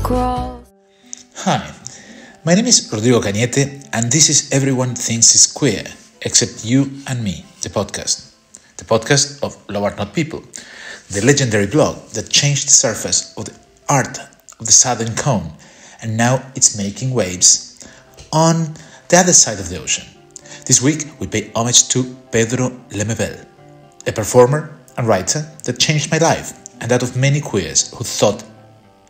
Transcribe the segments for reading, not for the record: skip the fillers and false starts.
crawl. Hi, my name is Rodrigo Cañete, and this is Everyone Thinks Is Queer, Except You and Me, the podcast. The podcast of Love Are Not People, the legendary blog that changed the surface of the art of the Southern Cone, and now it's making waves on the other side of the ocean. This week, we pay homage to Pedro Lemebel, a performer and writer that changed my life and that of many queers who thought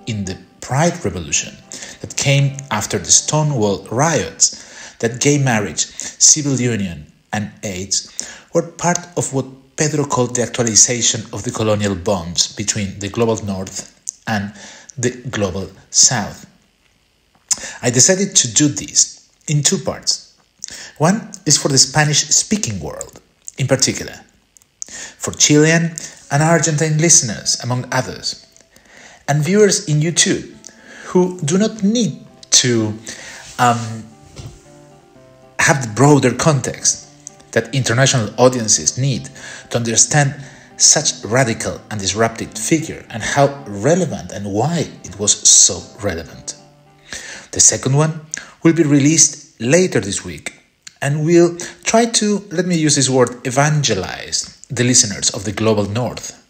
in the Pride Revolution that came after the Stonewall riots that gay marriage, civil union, and AIDS were part of what Pedro called the actualization of the colonial bonds between the global North and the global South. I decided to do this in two parts. One is for the Spanish-speaking world, in particular, for Chilean and Argentine listeners, among others, and viewers in YouTube who do not need to have the broader context that international audiences need to understand such radical and disruptive figure and how relevant and why it was so relevant. The second one will be released later this week and will try to, let me use this word, evangelize the listeners of the global North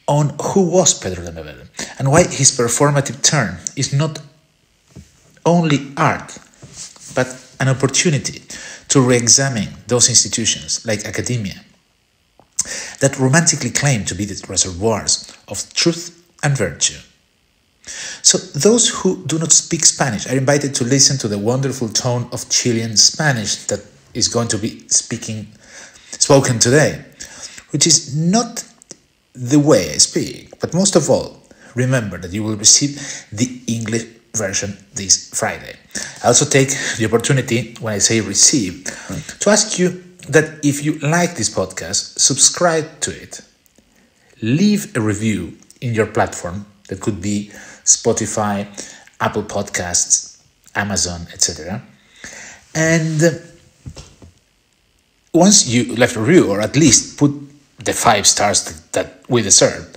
on who was Pedro Lemebel and why his performative turn is not only art but an opportunity to re-examine those institutions like academia that romantically claim to be the reservoirs of truth and virtue. So those who do not speak Spanish are invited to listen to the wonderful tone of Chilean Spanish that is going to be spoken today, which is not the way I speak, but most of all, remember that you will receive the English version this Friday. I also take the opportunity, when I say receive, to ask you that if you like this podcast, subscribe to it. Leave a review in your platform. That could be Spotify, Apple Podcasts, Amazon, etc. And once you left a review, or at least put the 5 stars that we deserve,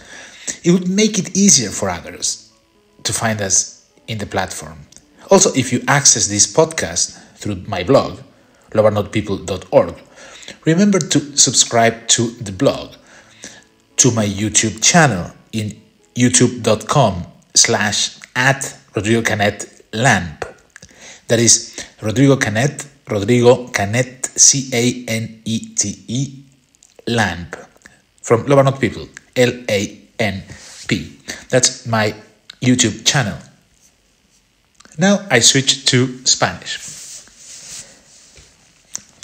it would make it easier for others to find us in the platform. Also, if you access this podcast through my blog, lovearenotpeople.org, remember to subscribe to the blog, to my YouTube channel in youtube.com/@RodrigoCanetLamp. That is Rodrigo Canet, Canete, Lamp, from Love Are Not People, LANP. That's my YouTube channel. Now I switch to Spanish.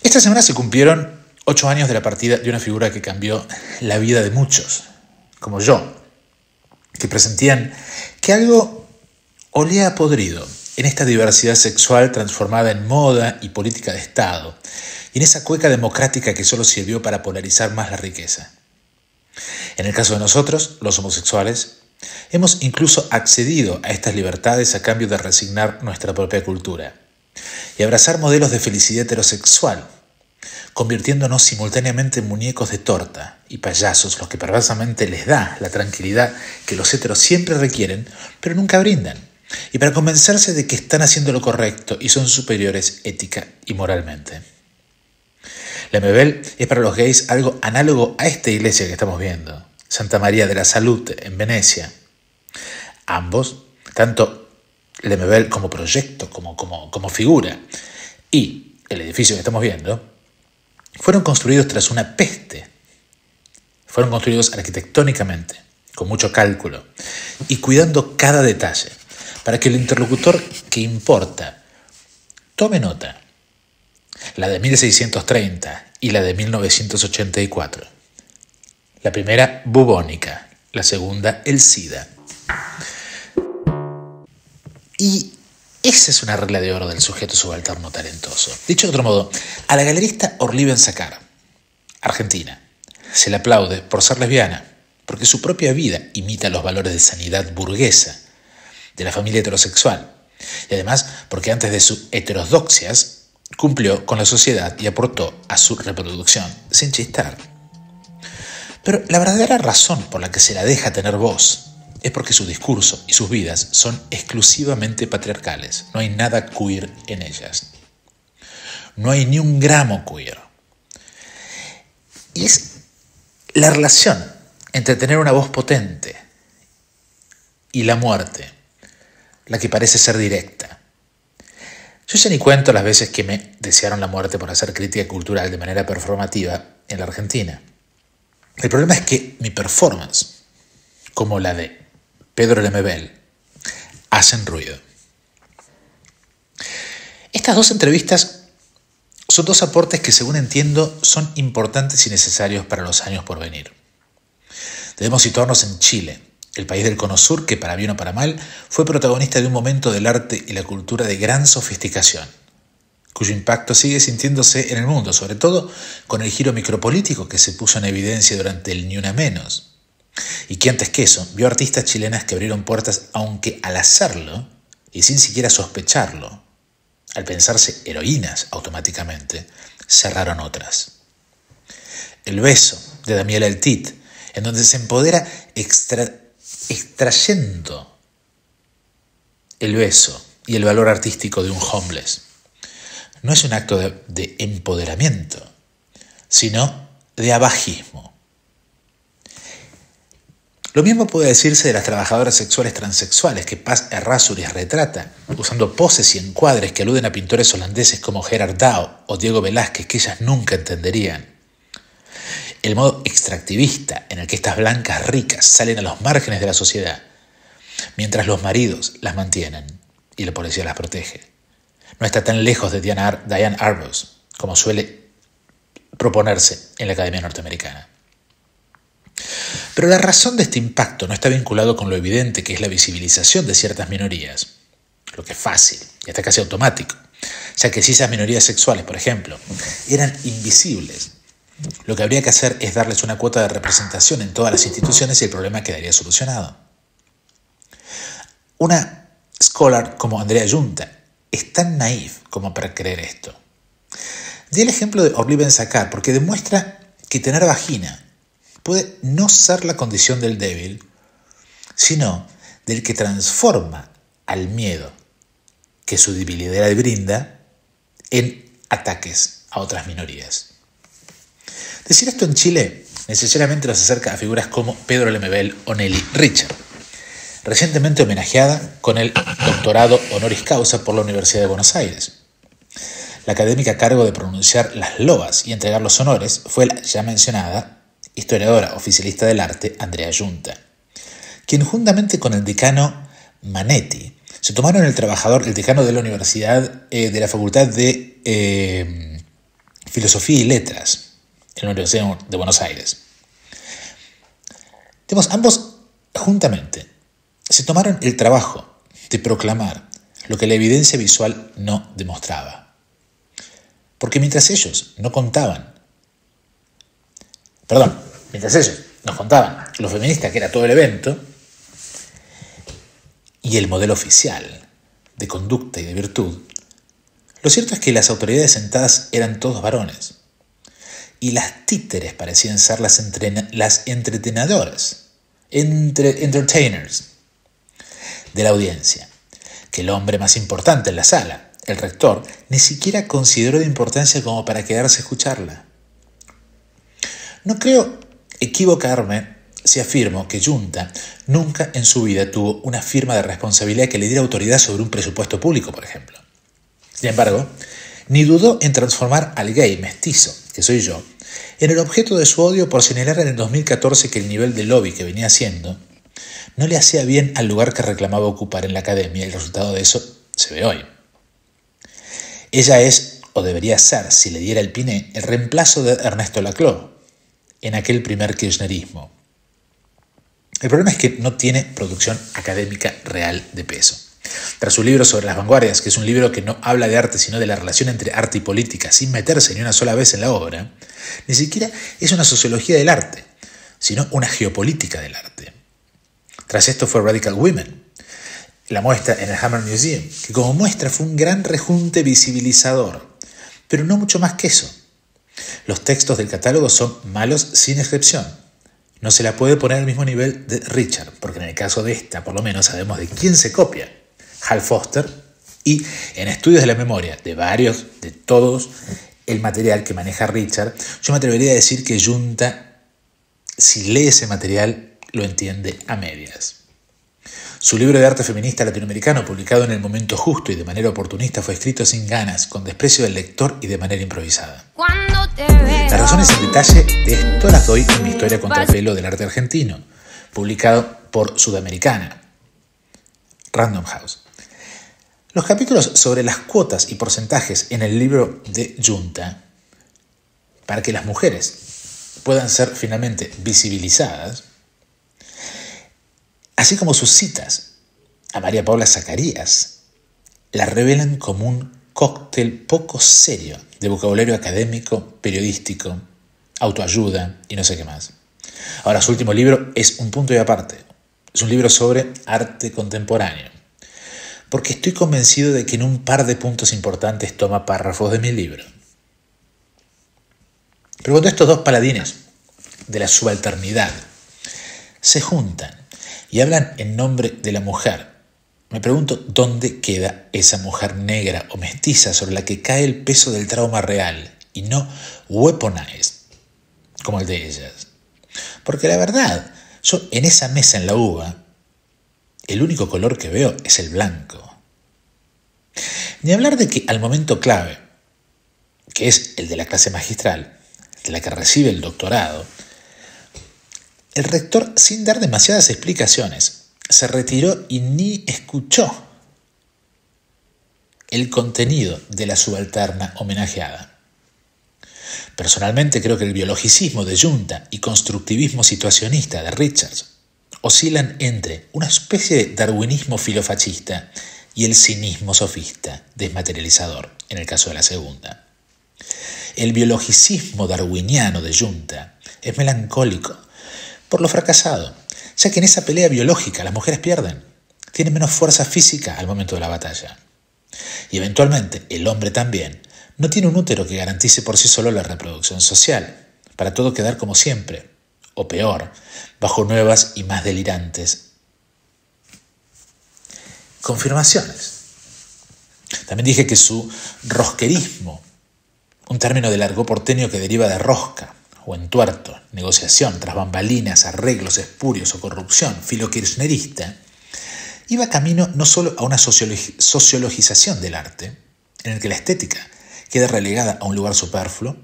Esta semana se cumplieron 8 años de la partida de una figura que cambió la vida de muchos, como yo, que presentían que algo olía a podrido en esta diversidad sexual transformada en moda y política de Estado, y en esa cueca democrática que solo sirvió para polarizar más la riqueza. En el caso de nosotros, los homosexuales, hemos incluso accedido a estas libertades a cambio de resignar nuestra propia cultura y abrazar modelos de felicidad heterosexual, convirtiéndonos simultáneamente en muñecos de torta y payasos, los que perversamente les da la tranquilidad que los heteros siempre requieren, pero nunca brindan, y para convencerse de que están haciendo lo correcto y son superiores ética y moralmente. Lemebel es para los gays algo análogo a esta iglesia que estamos viendo, Santa María de la Salute, en Venecia. Ambos, tanto Lemebel como proyecto, como figura, y el edificio que estamos viendo, fueron construidos tras una peste. Fueron construidos arquitectónicamente, con mucho cálculo, y cuidando cada detalle, para que el interlocutor que importa tome nota. La de 1630 y la de 1984. La primera, bubónica. La segunda, el SIDA. Y esa es una regla de oro del sujeto subalterno talentoso. Dicho de otro modo, a la galerista Orly Sacar, argentina, se le aplaude por ser lesbiana, porque su propia vida imita los valores de sanidad burguesa de la familia heterosexual, y además porque antes de sus heterodoxias cumplió con la sociedad y aportó a su reproducción, sin chistar. Pero la verdadera razón por la que se la deja tener voz es porque su discurso y sus vidas son exclusivamente patriarcales. No hay nada queer en ellas. No hay ni un gramo queer. Y es la relación entre tener una voz potente y la muerte la que parece ser directa. Yo ya ni cuento las veces que me desearon la muerte por hacer crítica cultural de manera performativa en la Argentina. El problema es que mi performance, como la de Pedro Lemebel, hacen ruido. Estas dos entrevistas son dos aportes que, según entiendo, son importantes y necesarios para los años por venir. Debemos situarnos en Chile, el país del Cono Sur que, para bien o para mal, fue protagonista de un momento del arte y la cultura de gran sofisticación, cuyo impacto sigue sintiéndose en el mundo, sobre todo con el giro micropolítico que se puso en evidencia durante el Ni Una Menos, y que antes que eso vio artistas chilenas que abrieron puertas, aunque al hacerlo, y sin siquiera sospecharlo, al pensarse heroínas automáticamente, cerraron otras. El beso de Damiela El Tit, en donde se empodera extrayendo el beso y el valor artístico de un homeless, no es un acto de empoderamiento, sino de abajismo. Lo mismo puede decirse de las trabajadoras sexuales transexuales que Paz Errázuriz retrata, usando poses y encuadres que aluden a pintores holandeses como Gerard Dow o Diego Velázquez, que ellas nunca entenderían. El modo extractivista en el que estas blancas ricas salen a los márgenes de la sociedad, mientras los maridos las mantienen y la policía las protege, no está tan lejos de Diane Arbus como suele proponerse en la Academia Norteamericana. Pero la razón de este impacto no está vinculado con lo evidente que es la visibilización de ciertas minorías, lo que es fácil y hasta casi automático, ya que si esas minorías sexuales, por ejemplo, eran invisibles, lo que habría que hacer es darles una cuota de representación en todas las instituciones y el problema quedaría solucionado. Una scholar como Andrea Yunta es tan naif como para creer esto. Di el ejemplo de Orly Ben-Sakar porque demuestra que tener vagina puede no ser la condición del débil, sino del que transforma al miedo que su debilidad le brinda en ataques a otras minorías. Decir esto en Chile necesariamente nos acerca a figuras como Pedro Lemebel o Nelly Richard, recientemente homenajeada con el doctorado honoris causa por la Universidad de Buenos Aires. La académica a cargo de pronunciar las loas y entregar los honores fue la ya mencionada historiadora oficialista del arte Andrea Yunta, quien juntamente con el decano Manetti se tomaron el decano de la Universidad de la Facultad de Filosofía y Letras en la Universidad de Buenos Aires. Ambos juntamente se tomaron el trabajo de proclamar lo que la evidencia visual no demostraba. Porque mientras ellos nos contaban lo feminista que era todo el evento y el modelo oficial de conducta y de virtud, lo cierto es que las autoridades sentadas eran todos varones y las títeres parecían ser las entretenadoras, entertainers de la audiencia, que el hombre más importante en la sala, el rector, ni siquiera consideró de importancia como para quedarse a escucharla. No creo equivocarme si afirmo que Yunta nunca en su vida tuvo una firma de responsabilidad que le diera autoridad sobre un presupuesto público, por ejemplo. Sin embargo, ni dudó en transformar al gay mestizo, que soy yo, en el objeto de su odio por señalar en el 2014 que el nivel de lobby que venía haciendo no le hacía bien al lugar que reclamaba ocupar en la academia, y el resultado de eso se ve hoy. Ella es, o debería ser, si le diera el piné, el reemplazo de Ernesto Laclau en aquel primer kirchnerismo. El problema es que no tiene producción académica real de peso. Tras su libro sobre las vanguardias, que es un libro que no habla de arte sino de la relación entre arte y política, sin meterse ni una sola vez en la obra, ni siquiera es una sociología del arte, sino una geopolítica del arte. Tras esto fue Radical Women, la muestra en el Hammer Museum, que como muestra fue un gran rejunte visibilizador, pero no mucho más que eso. Los textos del catálogo son malos sin excepción. no se la puede poner al mismo nivel de Richard, porque en el caso de esta, por lo menos, sabemos de quién se copia. Hal Foster, y en estudios de la memoria de todos el material que maneja Richard, yo me atrevería a decir que Junta, si lee ese material, lo entiende a medias. Su libro de arte feminista latinoamericano, publicado en el momento justo y de manera oportunista, fue escrito sin ganas, con desprecio del lector y de manera improvisada. Las razones en detalle de esto las doy en mi historia a contrapelo del arte argentino, publicado por Sudamericana, Random House. Los capítulos sobre las cuotas y porcentajes en el libro de Junta, para que las mujeres puedan ser finalmente visibilizadas, así como sus citas a María Paula Zacarías, la revelan como un cóctel poco serio de vocabulario académico, periodístico, autoayuda y no sé qué más. Ahora, su último libro es un punto y aparte. Es un libro sobre arte contemporáneo, porque estoy convencido de que en un par de puntos importantes toma párrafos de mi libro. Pero cuando estos dos paladines de la subalternidad se juntan y hablan en nombre de la mujer, me pregunto dónde queda esa mujer negra o mestiza sobre la que cae el peso del trauma real y no weaponized como el de ellas. Porque la verdad, yo en esa mesa en la UBA, el único color que veo es el blanco. Ni hablar de que al momento clave, que es el de la clase magistral, de la que recibe el doctorado, el rector, sin dar demasiadas explicaciones, se retiró y ni escuchó el contenido de la subalterna homenajeada. Personalmente creo que el biologicismo de Junta y constructivismo situacionista de Richards oscilan entre una especie de darwinismo filofascista y el cinismo sofista desmaterializador, en el caso de la segunda. El biologicismo darwiniano de Junta es melancólico por lo fracasado, ya que en esa pelea biológica las mujeres pierden, tienen menos fuerza física al momento de la batalla. Y eventualmente el hombre también no tiene un útero que garantice por sí solo la reproducción social, para todo quedar como siempre, o peor, bajo nuevas y más delirantes confirmaciones. También dije que su rosquerismo, un término del argot porteño que deriva de rosca o entuerto, negociación tras bambalinas, arreglos espurios o corrupción filokirchnerista, iba camino no solo a una sociologización del arte, en el que la estética queda relegada a un lugar superfluo,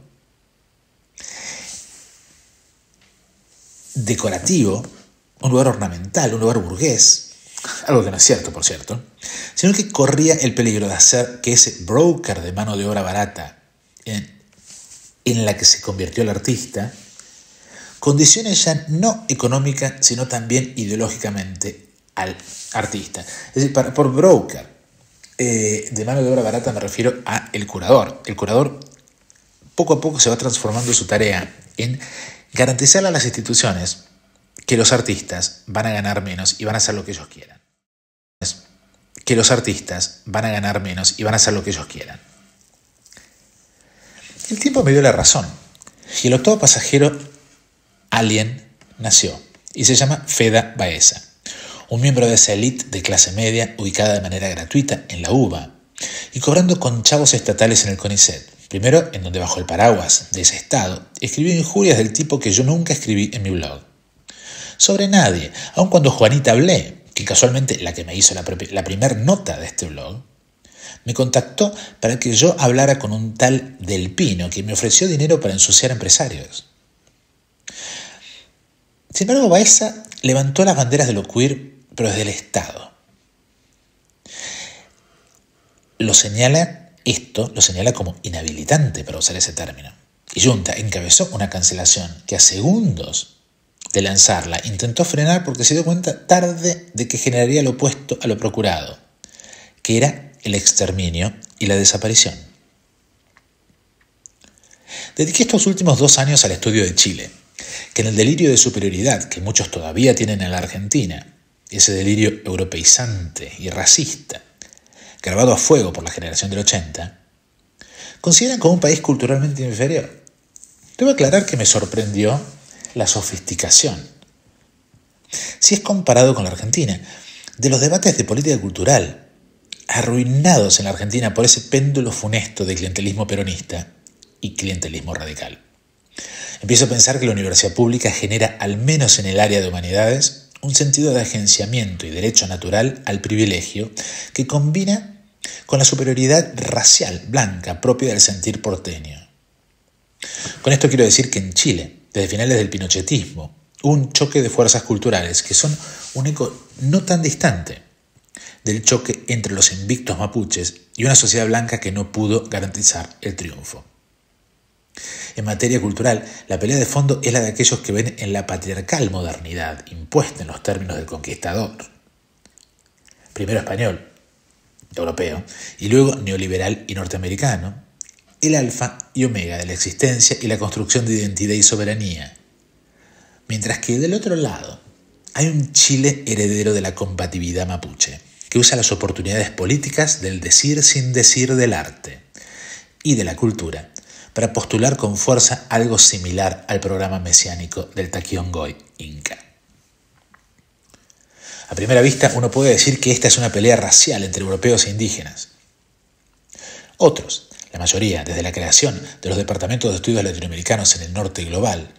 decorativo, un lugar ornamental, un lugar burgués, algo que no es cierto, por cierto, sino que corría el peligro de hacer que ese broker de mano de obra barata en la que se convirtió el artista condicione ya no económica, sino también ideológicamente al artista. Es decir, por broker de mano de obra barata me refiero a el curador. El curador poco a poco se va transformando su tarea en garantizarle a las instituciones que los artistas van a ganar menos y van a hacer lo que ellos quieran. Que los artistas van a ganar menos y van a hacer lo que ellos quieran. El tiempo me dio la razón y el octavo pasajero alien nació y se llama Feda Baeza, un miembro de esa élite de clase media ubicada de manera gratuita en la UBA y cobrando conchavos estatales en el CONICET, primero en donde bajo el paraguas de ese estado escribió injurias del tipo que yo nunca escribí en mi blog. Sobre nadie, aun cuando Juanita Blé, que casualmente la que me hizo la primer nota de este blog, me contactó para que yo hablara con un tal Del Pino, que me ofreció dinero para ensuciar empresarios. Sin embargo, Baeza levantó las banderas de lo queer, pero desde el Estado. Lo señala como inhabilitante para usar ese término. Y Junta encabezó una cancelación que a segundos de lanzarla intentó frenar porque se dio cuenta tarde de que generaría lo opuesto a lo procurado, que era el exterminio y la desaparición. Dediqué estos últimos 2 años al estudio de Chile, que en el delirio de superioridad que muchos todavía tienen en la Argentina, ese delirio europeizante y racista, grabado a fuego por la generación del 80, consideran como un país culturalmente inferior. Debo aclarar que me sorprendió la sofisticación. Si es comparado con la Argentina, de los debates de política cultural, arruinados en la Argentina por ese péndulo funesto de clientelismo peronista y clientelismo radical. Empiezo a pensar que la universidad pública genera, al menos en el área de humanidades, un sentido de agenciamiento y derecho natural al privilegio que combina con la superioridad racial blanca propia del sentir porteño. Con esto quiero decir que en Chile, desde finales del pinochetismo, hubo un choque de fuerzas culturales que son un eco no tan distante del choque entre los invictos mapuches y una sociedad blanca que no pudo garantizar el triunfo. En materia cultural, la pelea de fondo es la de aquellos que ven en la patriarcal modernidad impuesta en los términos del conquistador, primero español, europeo, y luego neoliberal y norteamericano, el alfa y omega de la existencia y la construcción de identidad y soberanía. Mientras que del otro lado hay un Chile heredero de la combatividad mapuche, que usa las oportunidades políticas del decir sin decir del arte y de la cultura para postular con fuerza algo similar al programa mesiánico del Taquiongói Inca. A primera vista uno puede decir que esta es una pelea racial entre europeos e indígenas. Otros, la mayoría desde la creación de los departamentos de estudios latinoamericanos en el norte global,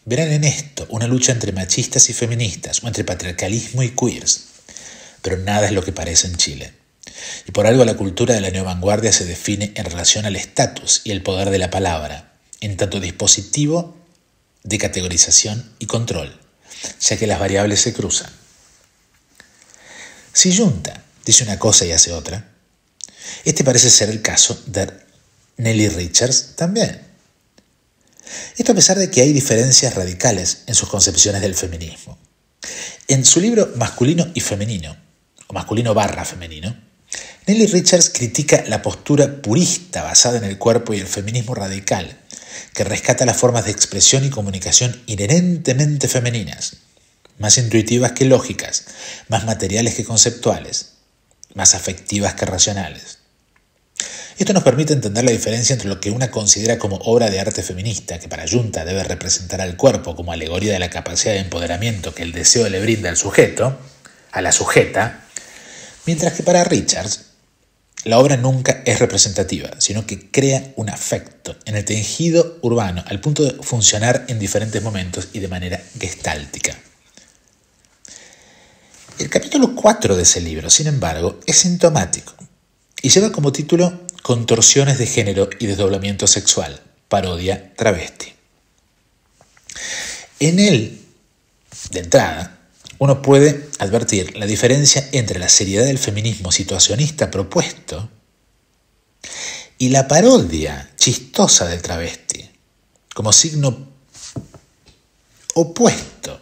verán en esto una lucha entre machistas y feministas o entre patriarcalismo y queers, pero nada es lo que parece en Chile. Y por algo la cultura de la neovanguardia se define en relación al estatus y el poder de la palabra, en tanto dispositivo de categorización y control, ya que las variables se cruzan. Si Junta dice una cosa y hace otra, este parece ser el caso de Nelly Richards también. Esto a pesar de que hay diferencias radicales en sus concepciones del feminismo. En su libro Masculino y Femenino, o Masculino / Femenino, Nelly Richards critica la postura purista basada en el cuerpo y el feminismo radical, que rescata las formas de expresión y comunicación inherentemente femeninas, más intuitivas que lógicas, más materiales que conceptuales, más afectivas que racionales. Esto nos permite entender la diferencia entre lo que una considera como obra de arte feminista, que para Junta debe representar al cuerpo como alegoría de la capacidad de empoderamiento que el deseo le brinda al sujeto, a la sujeta, mientras que para Richards la obra nunca es representativa, sino que crea un afecto en el tejido urbano al punto de funcionar en diferentes momentos y de manera gestáltica. El capítulo 4 de ese libro, sin embargo, es sintomático y lleva como título Contorsiones de género y desdoblamiento sexual, parodia travesti. En él, de entrada, uno puede advertir la diferencia entre la seriedad del feminismo situacionista propuesto y la parodia chistosa del travesti, como signo opuesto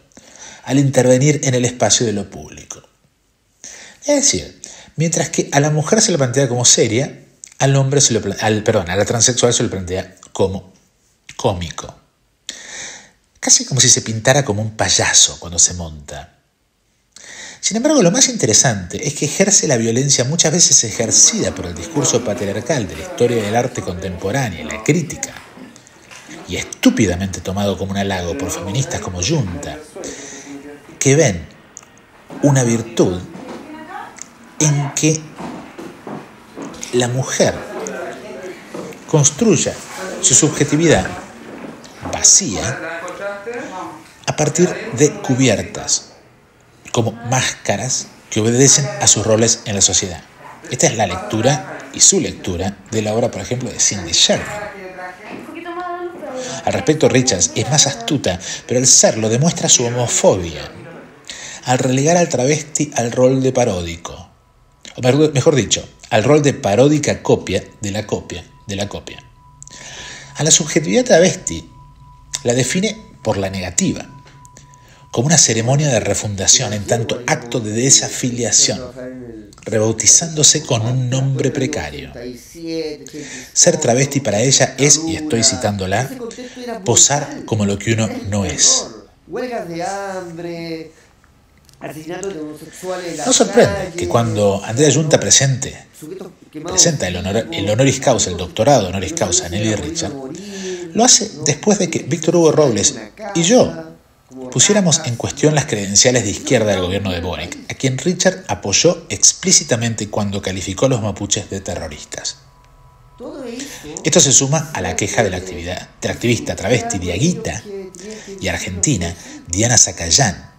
al intervenir en el espacio de lo público. Es decir, mientras que a la mujer se le plantea como seria, a la transexual se le plantea como cómico. Casi como si se pintara como un payaso cuando se monta. Sin embargo, lo más interesante es que ejerce la violencia muchas veces ejercida por el discurso patriarcal de la historia del arte contemporánea y la crítica, y estúpidamente tomado como un halago por feministas como Junta, que ven una virtud en que la mujer construya su subjetividad vacía a partir de cubiertas, como máscaras que obedecen a sus roles en la sociedad. Esta es la lectura y su lectura de la obra, por ejemplo, de Cindy Sherman. Al respecto, Richards es más astuta, pero al serlo demuestra su homofobia, al relegar al travesti al rol de paródico, o mejor dicho, al rol de paródica copia de la copia de la copia. A la subjetividad travesti la define por la negativa, como una ceremonia de refundación en tanto acto de desafiliación, rebautizándose con un nombre precario. Ser travesti para ella es, y estoy citándola, posar como lo que uno no es. No sorprende que cuando Andrea Junta presenta el honoris causa, el doctorado honoris causa a Nelly Richards, Lo hace después de que Víctor Hugo Robles y yo pusiéramos en cuestión las credenciales de izquierda del gobierno de Boric, a quien Richard apoyó explícitamente cuando calificó a los mapuches de terroristas. Esto se suma a la queja de la activista travesti diaguita y argentina Diana Zacayán,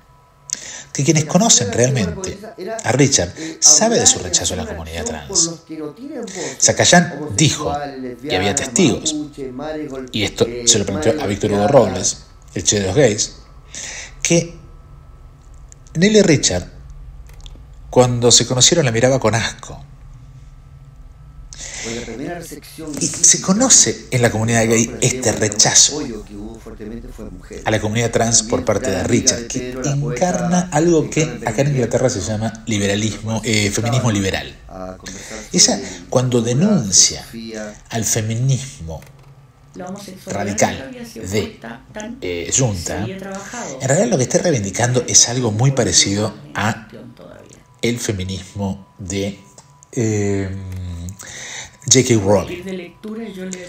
que quienes conocen realmente a Richard sabe de su rechazo a la comunidad trans. Zacayán dijo, y había testigos, y esto se lo planteó a Víctor Hugo Robles, el Che de los gays, que Nelly y Richard, cuando se conocieron, la miraba con asco. Y se conoce en la comunidad gay este rechazo a la comunidad trans por parte de Richard, que encarna algo que acá en Inglaterra se llama feminismo liberal. Ella, cuando denuncia al feminismo radical de Junta, en realidad lo que está reivindicando es algo muy parecido a el feminismo de J.K. Rowling. De lectura yo le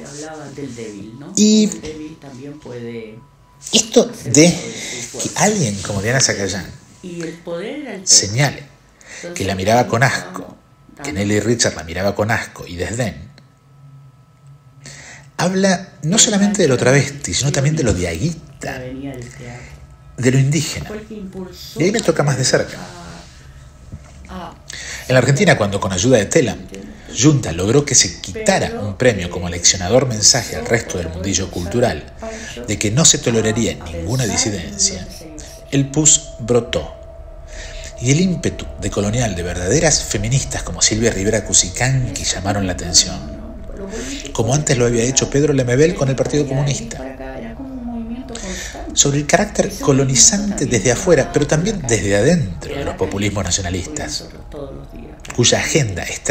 hablaba del débil, ¿no? Y el débil también puede esto de que alguien como Diana Zacayán señale que la miraba con asco, que Nelly y Richard la miraba con asco y desdén, habla no solamente de lo travesti, sino también de lo diaguita, de lo indígena. Y ahí me toca más de cerca. En la Argentina, cuando con ayuda de Telam, Junta logró que se quitara un premio como leccionador mensaje al resto del mundillo cultural de que no se toleraría ninguna disidencia, el PUS brotó. Y el ímpetu decolonial de verdaderas feministas como Silvia Rivera Cusicanqui llamaron la atención, como antes lo había hecho Pedro Lemebel con el Partido Comunista, sobre el carácter colonizante desde afuera, pero también desde adentro de los populismos nacionalistas, cuya agenda es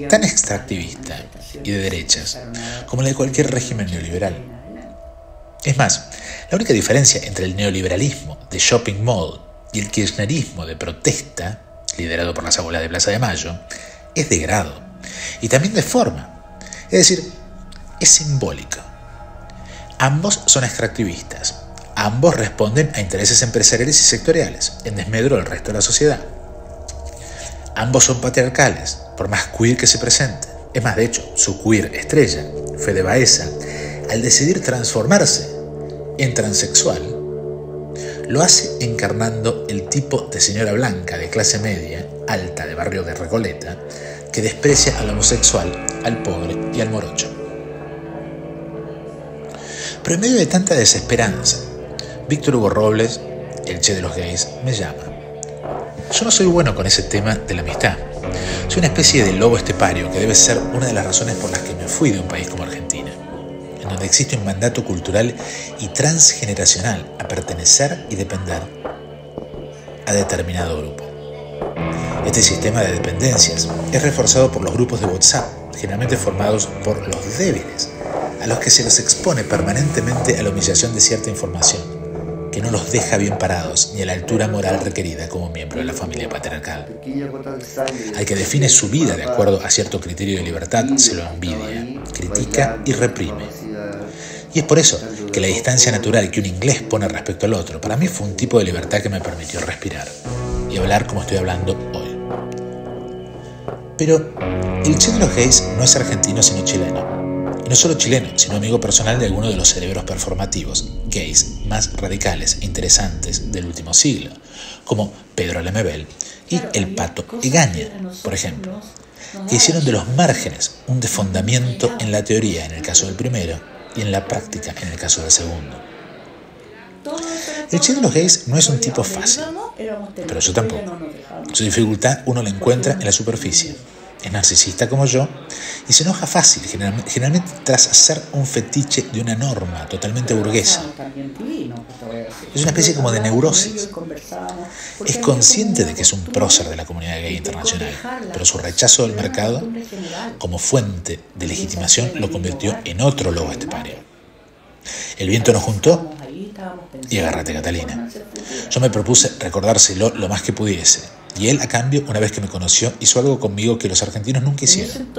tan extractivista y de derechas como la de cualquier régimen neoliberal. Es más, la única diferencia entre el neoliberalismo de shopping mall y el kirchnerismo de protesta, liderado por las abuelas de Plaza de Mayo, es de grado y también de forma, es decir, es simbólico. Ambos son extractivistas, ambos responden a intereses empresariales y sectoriales, en desmedro del resto de la sociedad. Ambos son patriarcales, por más queer que se presente. Es más, de hecho, su queer estrella, Fede Baeza, al decidir transformarse en transexual, lo hace encarnando el tipo de señora blanca de clase media, alta de barrio de Recoleta, que desprecia al homosexual, al pobre y al morocho. Pero en medio de tanta desesperanza, Víctor Hugo Robles, el Che de los gays, me llama. Yo no soy bueno con ese tema de la amistad. Soy una especie de lobo estepario que debe ser una de las razones por las que me fui de un país como Argentina, en donde existe un mandato cultural y transgeneracional a pertenecer y depender a determinado grupo. Este sistema de dependencias es reforzado por los grupos de WhatsApp, generalmente formados por los débiles, a los que se los expone permanentemente a la humillación de cierta información, que no los deja bien parados ni a la altura moral requerida como miembro de la familia patriarcal. Al que define su vida de acuerdo a cierto criterio de libertad se lo envidia, critica y reprime. Y es por eso que la distancia natural que un inglés pone respecto al otro, para mí fue un tipo de libertad que me permitió respirar y hablar como estoy hablando hoy. Pero el Che de los gays no es argentino sino chileno. Y no solo chileno, sino amigo personal de algunos de los cerebros performativos gays más radicales e interesantes del último siglo, como Pedro Lemebel y el Pato Egaña, por ejemplo, que hicieron de los márgenes un desfondamiento en la teoría en el caso del primero y en la práctica en el caso del segundo. El Che de los gays no es un tipo fácil, pero yo tampoco. Su dificultad uno la encuentra en la superficie. Es narcisista como yo y se enoja fácil, generalmente tras hacer un fetiche de una norma totalmente burguesa. Es una especie como de neurosis. Es consciente de que es un prócer de la comunidad gay internacional, pero su rechazo del mercado como fuente de legitimación lo convirtió en otro lobo estepario. El viento nos juntó y agárrate, Catalina. Yo me propuse recordárselo lo más que pudiese. Y él, a cambio, una vez que me conoció, hizo algo conmigo que los argentinos nunca hicieron.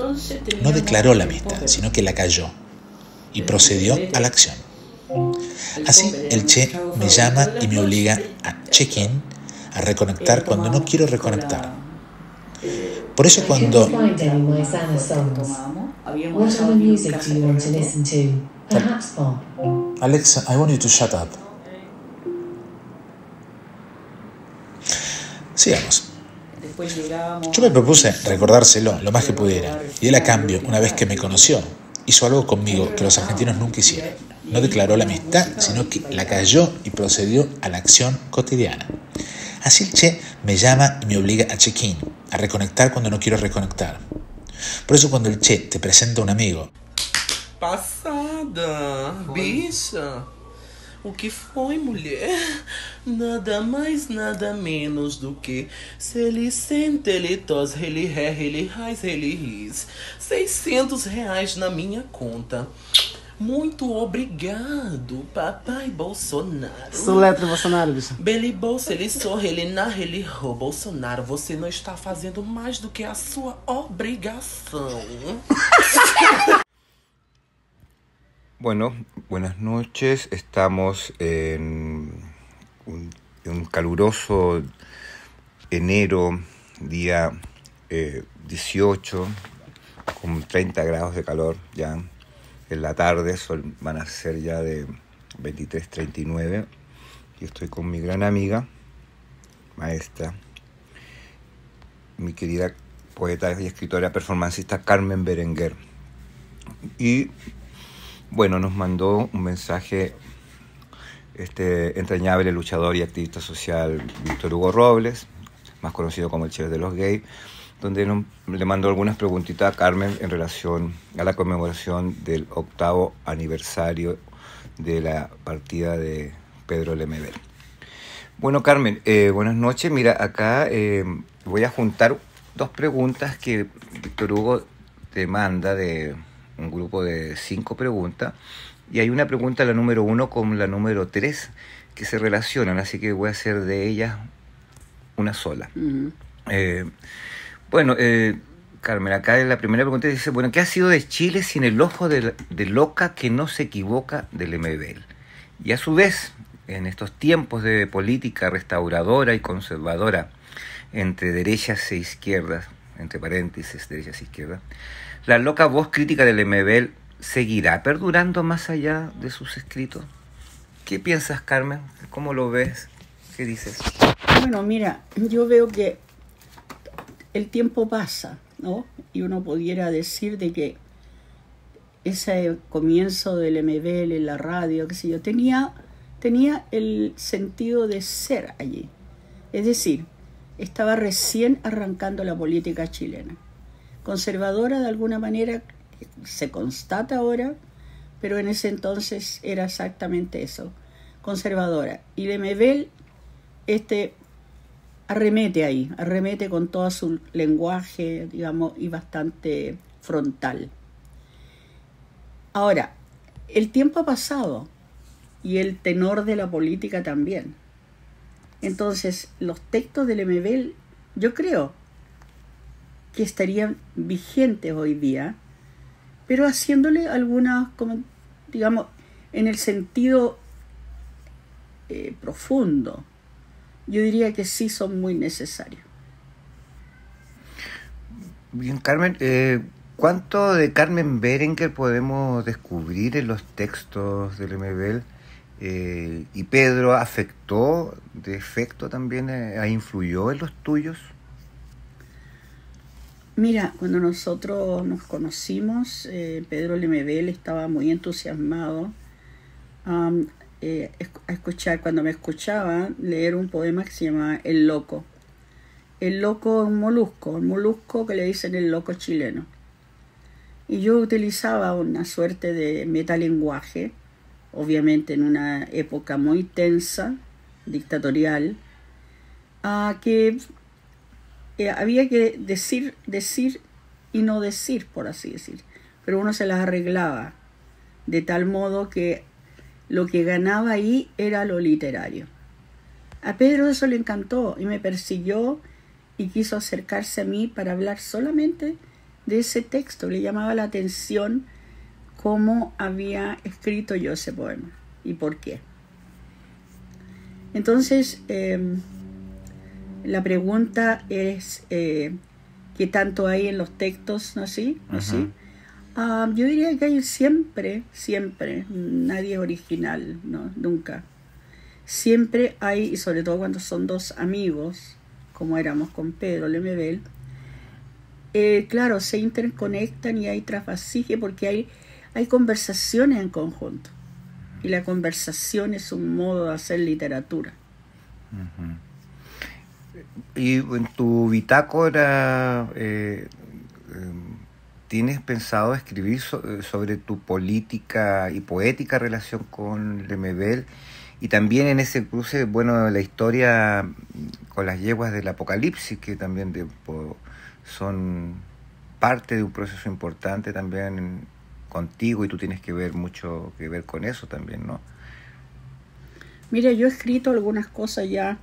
No declaró la amistad, sino que la cayó. y procedió a la acción. Así, el Che me llama y me obliga a check-in, a reconectar cuando no quiero reconectar. Por eso cuando... Alexa, I want you to shut up. Sigamos. Yo me propuse recordárselo lo más que pudiera, y él a cambio, una vez que me conoció, hizo algo conmigo que los argentinos nunca hicieron. No declaró la amistad, sino que la cayó y procedió a la acción cotidiana. Así el Che me llama y me obliga a check-in, a reconectar cuando no quiero reconectar. Por eso cuando el Che te presenta a un amigo... Passada, bicha. O que foi, mulher? Nada mais, nada menos do que se ele senta, ele tos, ele ré, ele rais, ele ris. R$600 na minha conta. Muito obrigado, papai Bolsonaro. Soletra Bolsonaro, bicho. Bele bolsa, ele sorri, ele narra, ele ro. Bolsonaro, você não está fazendo mais do que a sua obrigação. Bueno, buenas noches. Estamos en un caluroso enero, día 18, con 30 grados de calor ya. En la tarde van a ser ya de 23:39. Y estoy con mi gran amiga, maestra, mi querida poeta y escritora performancista Carmen Berenguer. Y bueno, nos mandó un mensaje este entrañable luchador y activista social Víctor Hugo Robles, más conocido como el Che de los Gays, donde le mandó algunas preguntitas a Carmen en relación a la conmemoración del 8º aniversario de la partida de Pedro Lemebel. Bueno, Carmen, buenas noches. Mira, acá voy a juntar dos preguntas que Víctor Hugo te manda de un grupo de 5 preguntas, y hay una pregunta, la número 1 con la número 3, que se relacionan, así que voy a hacer de ellas una sola. Uh-huh. Carmen, acá en la primera pregunta dice, bueno, ¿qué ha sido de Chile sin el ojo de loca que no se equivoca de Lemebel? Y a su vez, en estos tiempos de política restauradora y conservadora entre derechas e izquierdas, entre paréntesis, derechas e izquierdas, ¿la loca voz crítica de Lemebel seguirá perdurando más allá de sus escritos? ¿Qué piensas, Carmen? ¿Cómo lo ves? ¿Qué dices? Bueno, mira, yo veo que el tiempo pasa, ¿no? Y uno pudiera decir de que ese comienzo de Lemebel en la radio, qué sé yo, tenía el sentido de ser allí. Es decir, estaba recién arrancando la política chilena. Conservadora de alguna manera, se constata ahora, pero en ese entonces era exactamente eso, conservadora. Y Lemebel arremete con todo su lenguaje, digamos, y bastante frontal. Ahora, el tiempo ha pasado y el tenor de la política también. Entonces, los textos de Lemebel, yo creo que estarían vigentes hoy día, pero haciéndole algunas, como, digamos, en el sentido profundo, yo diría que sí son muy necesarios. Bien, Carmen, ¿cuánto de Carmen Berenguer podemos descubrir en los textos de Lemebel? ¿Y Pedro afectó, de efecto también, influyó en los tuyos? Mira, cuando nosotros nos conocimos, Pedro Lemebel estaba muy entusiasmado a escuchar, cuando me escuchaba, leer un poema que se llamaba El Loco. El Loco es un molusco que le dicen el loco chileno. Y yo utilizaba una suerte de metalenguaje, obviamente en una época muy tensa, dictatorial, que había que decir y no decir, por así decir. Pero uno se las arreglaba de tal modo que lo que ganaba ahí era lo literario. A Pedro eso le encantó y me persiguió y quiso acercarse a mí para hablar solamente de ese texto. Le llamaba la atención cómo había escrito yo ese poema y por qué. Entonces, la pregunta es ¿qué tanto hay en los textos? ¿No así? ¿No así? Yo diría que hay siempre, nadie es original, ¿no? Nunca. Siempre hay, y sobre todo cuando son dos amigos, como éramos con Pedro Lemebel, claro, se interconectan y hay trasvasije porque hay conversaciones en conjunto. Y la conversación es un modo de hacer literatura. Y en tu bitácora, ¿tienes pensado escribir sobre tu política y poética relación con Lemebel? Y también en ese cruce, bueno, la historia con las yeguas del Apocalipsis, que también son parte de un proceso importante también contigo, y tú tienes que ver mucho que ver con eso también, ¿no? Mira, yo he escrito algunas cosas ya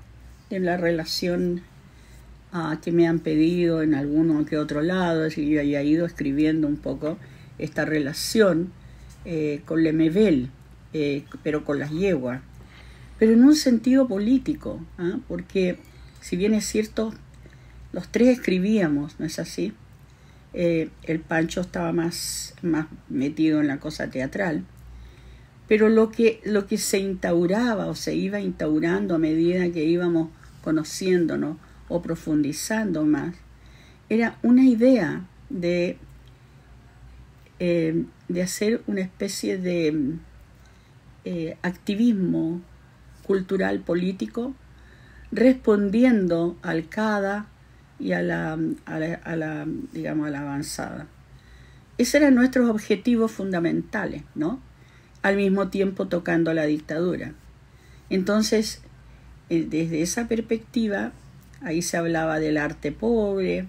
en la relación que me han pedido en alguno que otro lado, y yo ya he ido escribiendo un poco esta relación con Lemebel, pero con las yeguas, pero en un sentido político, porque si bien es cierto, los tres escribíamos, ¿no es así? El Pancho estaba más metido en la cosa teatral, pero lo que se instauraba o se iba instaurando a medida que íbamos conociéndonos o profundizando más, era una idea de hacer una especie de activismo cultural político respondiendo al CADA y a la digamos, a la avanzada. Esos eran nuestros objetivos fundamentales, ¿no? Al mismo tiempo tocando la dictadura. Entonces, desde esa perspectiva, ahí se hablaba del arte pobre.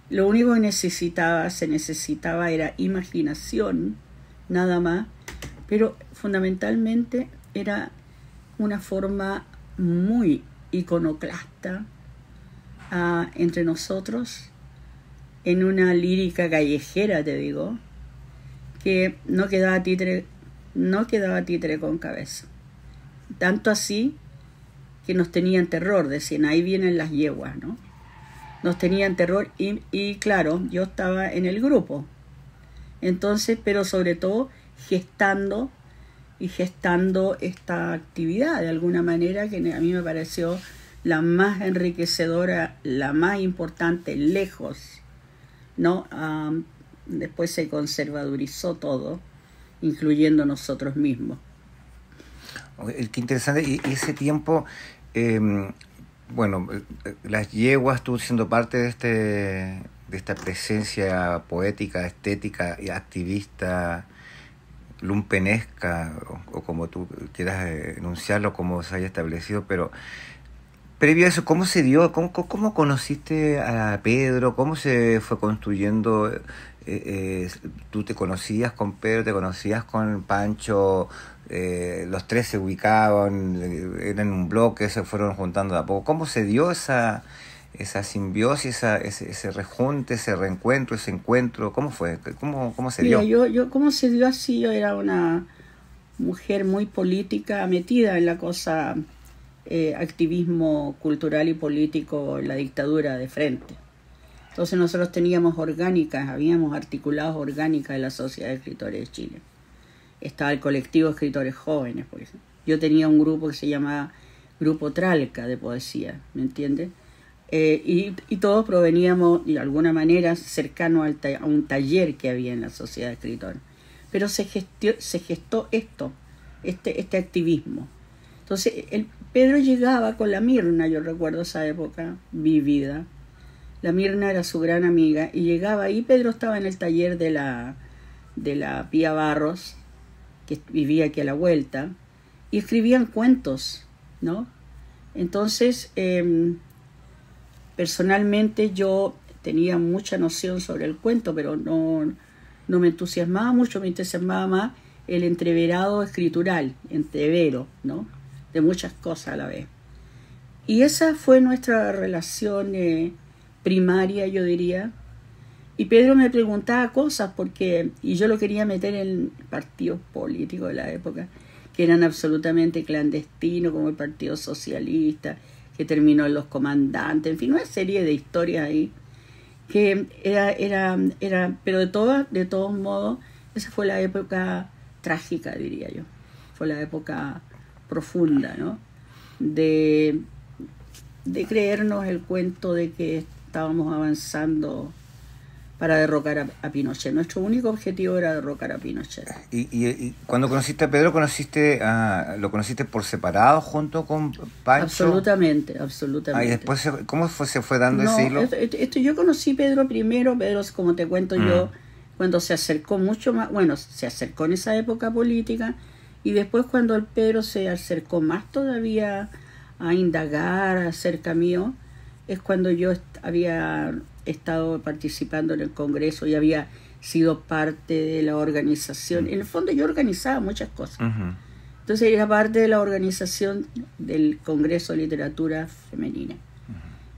Lo único que se necesitaba era imaginación, nada más, pero fundamentalmente era una forma muy iconoclasta entre nosotros, en una lírica callejera, te digo, que no quedaba títere con cabeza. Tanto así que nos tenían terror, decían, ahí vienen las yeguas, ¿no? Nos tenían terror y claro, yo estaba en el grupo. Entonces, pero sobre todo gestando esta actividad de alguna manera que a mí me pareció la más enriquecedora, la más importante, lejos, ¿no? Después se conservadurizó todo, incluyendo nosotros mismos. Qué interesante. Y ese tiempo, bueno, las yeguas, tú siendo parte de esta presencia poética, estética y activista, lumpenesca, o como tú quieras enunciarlo, como se haya establecido, pero previo a eso, ¿cómo se dio? ¿Cómo conociste a Pedro? ¿Cómo se fue construyendo? ¿Tú te conocías con Pedro? ¿Te conocías con Pancho? Los tres se ubicaban, eran un bloque, se fueron juntando de a poco. ¿Cómo se dio esa simbiosis, ese rejunte, ese reencuentro, ese encuentro? ¿Cómo fue? ¿Cómo se dio? Yo ¿cómo se dio así? Yo era una mujer muy política, metida en la cosa activismo cultural y político, la dictadura de frente. Entonces nosotros habíamos articulados orgánicas de la Sociedad de Escritores de Chile. Estaba el colectivo de escritores jóvenes, por ejemplo. Yo tenía un grupo que se llamaba Grupo Tralca de poesía, ¿me entiendes? Y todos proveníamos de alguna manera cercano a un taller que había en la Sociedad de Escritores. Pero se gestó este activismo. Entonces, Pedro llegaba con la Mirna, yo recuerdo esa época vivida. La Mirna era su gran amiga y llegaba ahí. Pedro estaba en el taller de la Pía Barros, que vivía aquí a la vuelta, y escribían cuentos, ¿no? Entonces, personalmente yo tenía mucha noción sobre el cuento, pero no me entusiasmaba mucho, me entusiasmaba más el entreverado escritural, entrevero, ¿no? De muchas cosas a la vez. Y esa fue nuestra relación primaria, yo diría. Y Pedro me preguntaba cosas y yo lo quería meter en partidos políticos de la época, que eran absolutamente clandestinos, como el Partido Socialista, que terminó en los comandantes, en fin, una serie de historias ahí, que pero de todos modos, esa fue la época trágica, diría yo. Fue la época profunda, ¿no? De creernos el cuento de que estábamos avanzando para derrocar a Pinochet. Nuestro único objetivo era derrocar a Pinochet. ¿Y cuando conociste a Pedro, lo conociste por separado junto con Pancho? Absolutamente. ¿Y después cómo se fue dando ese hilo? Yo conocí a Pedro primero. Pedro, como te cuento yo, cuando se acercó mucho más, se acercó en esa época política, y después cuando el Pedro se acercó más todavía a indagar acerca mío, es cuando yo había estado participando en el Congreso y había sido parte de la organización. En el fondo yo organizaba muchas cosas. Entonces era parte de la organización del Congreso de Literatura Femenina.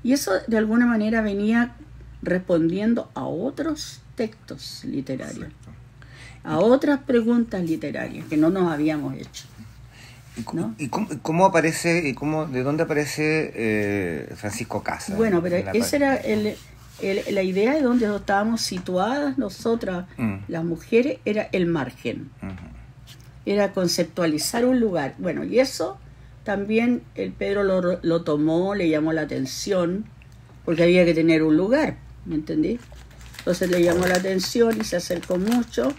Y eso de alguna manera venía respondiendo a otros textos literarios, a otras preguntas literarias que no nos habíamos hecho. ¿Y cómo aparece, de dónde aparece Francisco Casa? Bueno, pero esa era la idea de donde estábamos situadas nosotras, las mujeres, era el margen. Era conceptualizar un lugar. Bueno, y eso también el Pedro lo tomó, le llamó la atención, porque había que tener un lugar, ¿me entendí? Entonces le llamó la atención y se acercó mucho.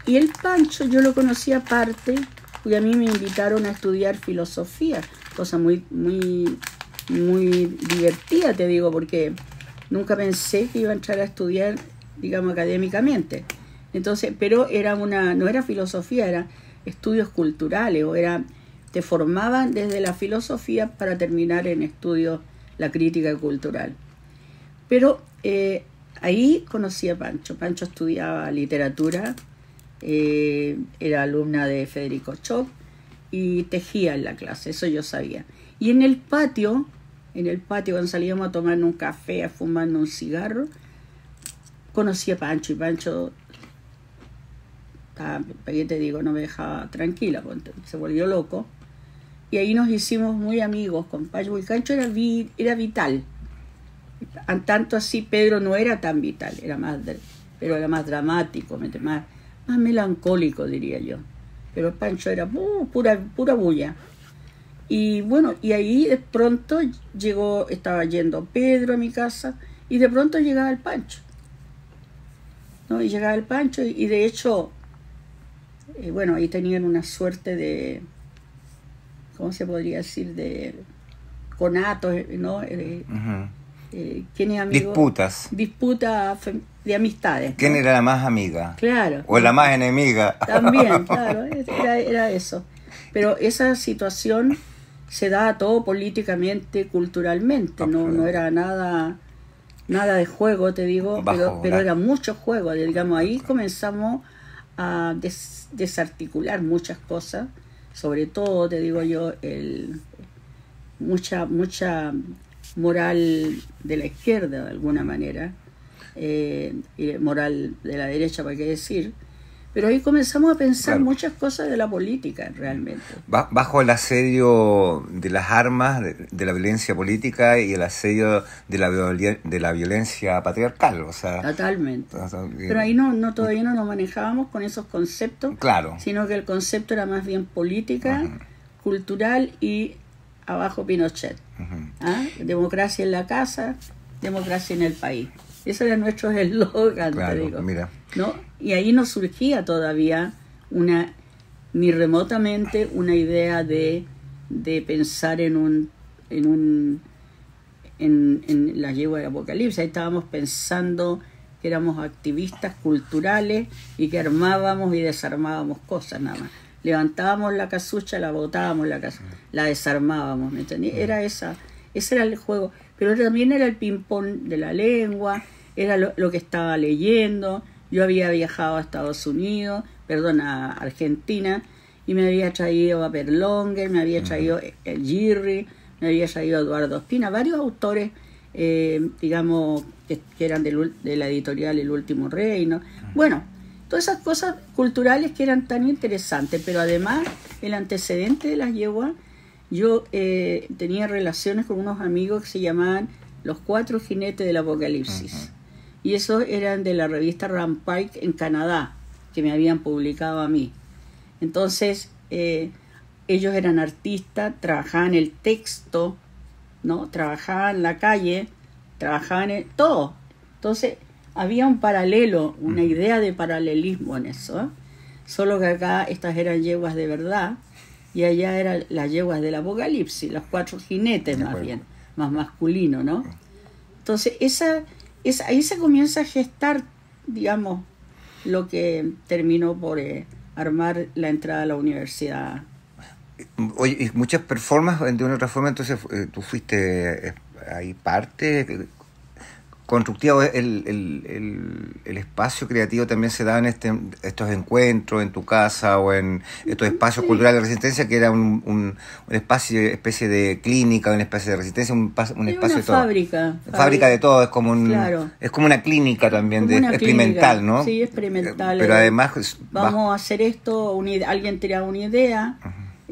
Y el Pancho yo lo conocí aparte, porque a mí me invitaron a estudiar filosofía, cosa muy, muy, muy divertida, te digo, porque nunca pensé que iba a entrar a estudiar, digamos, académicamente. Entonces, pero no era filosofía, era estudios culturales, te formaban desde la filosofía para terminar en estudios la crítica cultural. Pero ahí conocí a Pancho. Pancho estudiaba literatura, era alumna de Federico Choc y tejía en la clase, eso yo sabía. Y en el patio cuando salíamos a tomar un café, a fumar un cigarro, conocí a Pancho, y Pancho, ¿qué te digo? No me dejaba tranquila, se volvió loco. Y ahí nos hicimos muy amigos con Pancho, porque Pancho era vital. Tanto así Pedro no era tan vital, pero era más dramático, más melancólico, diría yo. Pero Pancho era pura bulla. Y bueno, y ahí de pronto estaba yendo Pedro a mi casa, y de pronto llegaba el Pancho, ¿no? Y llegaba el Pancho, y de hecho, bueno, ahí tenían una suerte de, ¿cómo se podría decir? De conatos, ¿no? ¿Quién es amigo? Disputa de amistades, ¿no? ¿Quién era la más amiga? Claro. ¿O la más enemiga? También, claro, era eso. Pero esa situación se da todo políticamente, culturalmente, no era nada de juego, te digo, pero era mucho juego, digamos. Ahí comenzamos a desarticular muchas cosas, sobre todo, te digo yo, mucha moral de la izquierda, de alguna manera, y moral de la derecha, para qué decir. Pero ahí comenzamos a pensar muchas cosas de la política, realmente. Bajo el asedio de las armas, de la violencia política y el asedio de la violencia patriarcal, o sea... Totalmente. Pero ahí todavía no nos manejábamos con esos conceptos, sino que el concepto era más bien política, cultural y abajo Pinochet. Democracia en la casa, democracia en el país. Ese era nuestro eslogan, te digo. Mira. ¿No? Y ahí no surgía todavía ni remotamente una idea de pensar en la yegua del apocalipsis. Ahí estábamos pensando que éramos activistas culturales y que armábamos y desarmábamos cosas nada más. Levantábamos la casucha, la botábamos, la desarmábamos, ¿me entendí? Ese era el juego. Pero también era el ping-pong de la lengua, era lo que estaba leyendo. Yo había viajado a Estados Unidos, a Argentina, y me había traído a Berlonger, me había traído el Girri, me había traído a Eduardo Espina, varios autores digamos, que eran de la editorial El Último Reino. Bueno, todas esas cosas culturales que eran tan interesantes, pero además el antecedente de las yeguas, yo tenía relaciones con unos amigos que se llamaban Los Cuatro Jinetes del Apocalipsis. Y esos eran de la revista Rampike en Canadá, que me habían publicado a mí. Entonces, ellos eran artistas, trabajaban el texto, ¿no? Trabajaban en la calle, trabajaban en todo. Entonces, había un paralelo, una idea de paralelismo en eso, ¿eh? Solo que acá estas eran yeguas de verdad y allá eran las yeguas del Apocalipsis, los cuatro jinetes más bien, más masculino, ¿no? Entonces, ahí se comienza a gestar, digamos, lo que terminó por armar la entrada a la universidad. Oye, y muchas performances de una u otra forma, entonces tú fuiste ahí parte constructiva. El espacio creativo también se da en estos encuentros en tu casa o en estos espacios culturales de resistencia, que era un espacio, especie de clínica, una especie de resistencia, un espacio de todo. Fábrica de todo, es como es como una clínica también, experimental, clínica, ¿no? Sí, experimental. Pero además vamos a hacer esto, alguien tira una idea,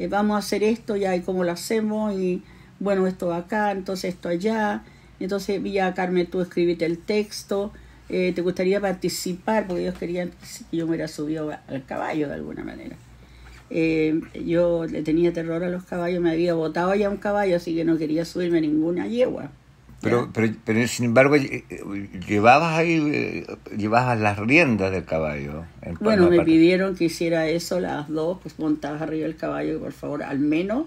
vamos a hacer esto, ya, y cómo lo hacemos, y bueno, esto acá, entonces esto allá. Entonces, ya, Carmen, tú escribiste el texto, te gustaría participar, porque ellos querían que yo me hubiera subido al caballo de alguna manera. Yo le tenía terror a los caballos, me había botado ya un caballo, así que no quería subirme a ninguna yegua. Pero sin embargo, llevabas las riendas del caballo. Bueno, me pidieron que hiciera eso las dos, pues montabas arriba del caballo, que por favor, al menos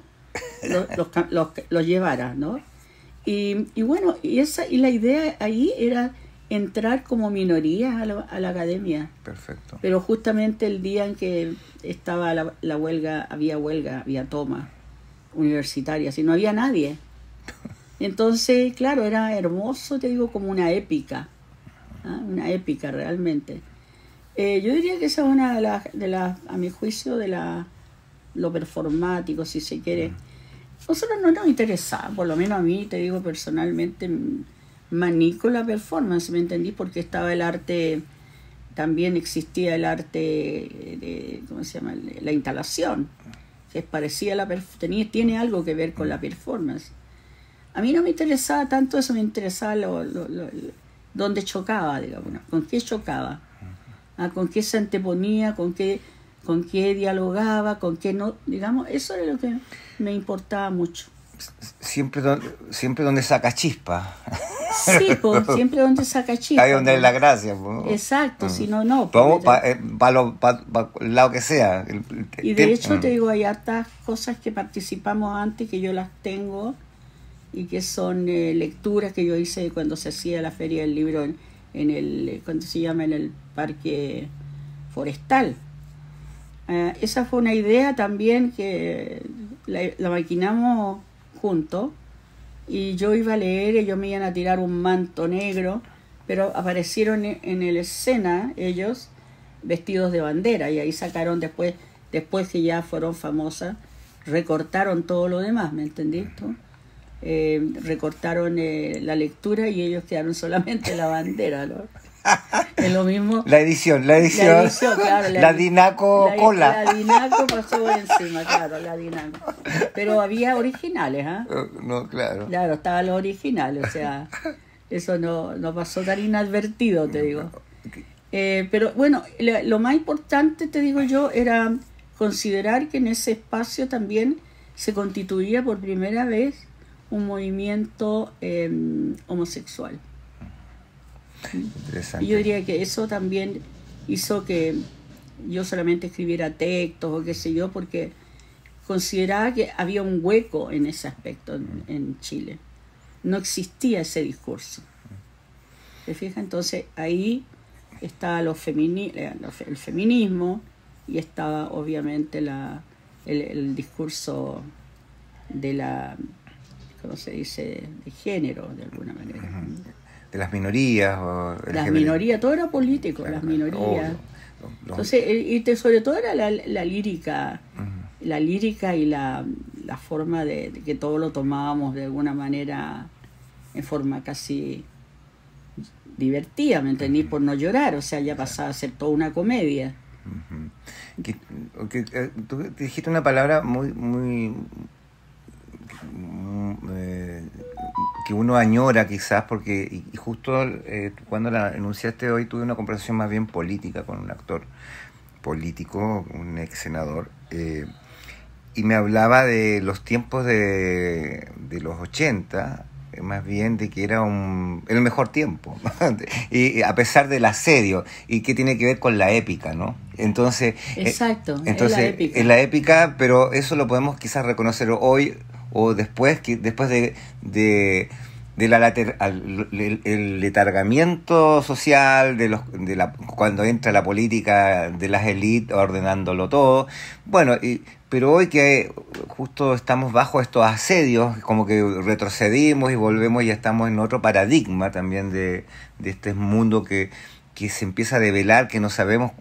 los llevara, ¿no? Y bueno, y la idea ahí era entrar como minoría a la academia. Perfecto. Pero justamente el día en que estaba la huelga, había toma universitaria, si no había nadie. Entonces, claro, era hermoso, te digo, como una épica, una épica realmente. Yo diría que esa es una de las, a mi juicio, de lo performático, si se quiere. Nosotros no nos interesaba, por lo menos a mí, te digo personalmente, manico la performance, ¿me entendí? Porque estaba el arte, también existía el arte de, ¿cómo se llama? La instalación, que parecía tiene algo que ver con la performance. A mí no me interesaba tanto eso, me interesaba dónde chocaba, digamos, con qué chocaba, con qué se anteponía, con qué dialogaba, con qué no, digamos, eso era lo que me importaba mucho. Siempre donde saca chispa. Sí, pues, siempre donde saca chispa. Ahí donde es la gracia. Pues. Exacto, si no, no. Vamos para el lado que sea. Y de hecho, te digo, hay hartas cosas que participamos antes, que yo las tengo, y que son lecturas que yo hice cuando se hacía la Feria del Libro cuando se llama, en el Parque Forestal. Esa fue una idea también que la maquinamos juntos, y yo iba a leer, ellos me iban a tirar un manto negro, pero aparecieron en la escena ellos vestidos de bandera, y ahí sacaron después que ya fueron famosas, recortaron todo lo demás, ¿me entendiste? Recortaron la lectura y ellos quedaron solamente la bandera, ¿no? Es lo mismo. La edición, claro, la Dinaco cola. La Dinaco pasó por encima, claro, la Dinaco. Pero había originales, ¿ah? No, claro. Claro, estaban los originales, o sea, eso no pasó tan inadvertido, te digo. Pero bueno, lo más importante, te digo yo, era considerar que en ese espacio también se constituía por primera vez un movimiento homosexual. Y yo diría que eso también hizo que yo solamente escribiera textos o qué sé yo, porque consideraba que había un hueco en ese aspecto en Chile. No existía ese discurso. ¿Te fijas? Entonces ahí estaba el feminismo, y estaba obviamente el discurso de la, ¿cómo se dice?, de género, de alguna manera. De las minorías. Las minorías, todo era político, claro, las minorías. Entonces, sobre todo era la lírica, la lírica y la forma de que todo lo tomábamos de alguna manera en forma casi divertida, ¿me entendí? Por no llorar, o sea, ya pasaba a ser toda una comedia. Tú dijiste una palabra que uno añora quizás, porque y justo cuando la enunciaste hoy tuve una conversación más bien política con un actor político, un ex senador, y me hablaba de los tiempos de los 80, más bien de que era el mejor tiempo, y a pesar del asedio, y que tiene que ver con la épica, ¿no? Entonces, exacto, es la épica, pero eso lo podemos quizás reconocer hoy o después, después de el letargamiento social cuando entra la política de las élites ordenándolo todo. Bueno, pero hoy que justo estamos bajo estos asedios, como que retrocedimos y volvemos y ya estamos en otro paradigma también de este mundo que se empieza a develar, que no sabemos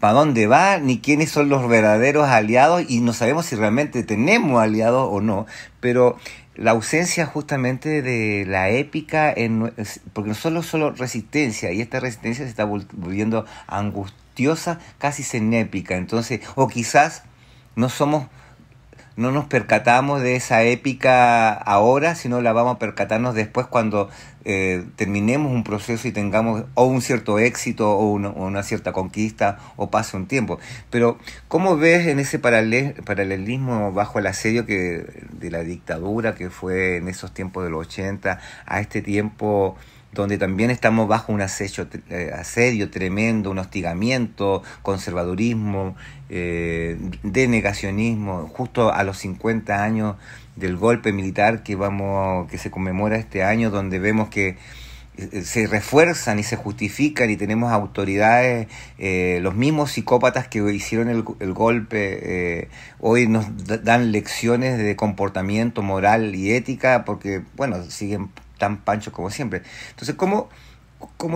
para dónde va, ni quiénes son los verdaderos aliados, y no sabemos si realmente tenemos aliados o no, pero la ausencia justamente de la épica, porque no solo resistencia, y esta resistencia se está volviendo angustiosa, casi cenépica, entonces, o quizás no nos percatamos de esa épica ahora, sino la vamos a percatarnos después cuando terminemos un proceso y tengamos o un cierto éxito o una cierta conquista o pase un tiempo. Pero ¿cómo ves en ese paralelismo bajo el asedio de la dictadura que fue en esos tiempos de los 80 a este tiempo donde también estamos bajo un asedio tremendo, un hostigamiento, conservadurismo, denegacionismo, justo a los 50 años del golpe militar que se conmemora este año, donde vemos que se refuerzan y se justifican y tenemos autoridades, los mismos psicópatas que hicieron el golpe, hoy nos dan lecciones de comportamiento moral y ética, porque, bueno, siguen tan panchos como siempre. Entonces, ¿cómo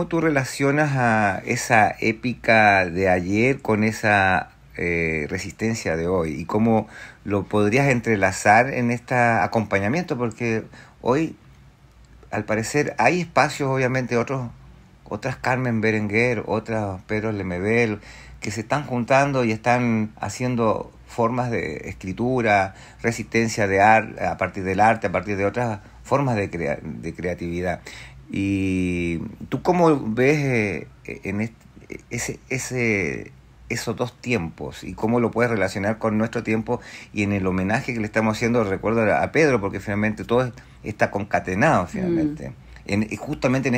tú relacionas a esa épica de ayer con esa resistencia de hoy? ¿Y cómo lo podrías entrelazar en este acompañamiento? Porque hoy, al parecer, hay espacios, obviamente, otras Carmen Berenguer, otras Pedro Lemebel, que se están juntando y están haciendo formas de escritura, resistencia de arte, a partir del arte, a partir de otras formas de creatividad. ¿Y tú cómo ves en esos dos tiempos y cómo lo puedes relacionar con nuestro tiempo y en el homenaje que le estamos haciendo, recuerdo a Pedro, porque finalmente todo está concatenado finalmente, justamente en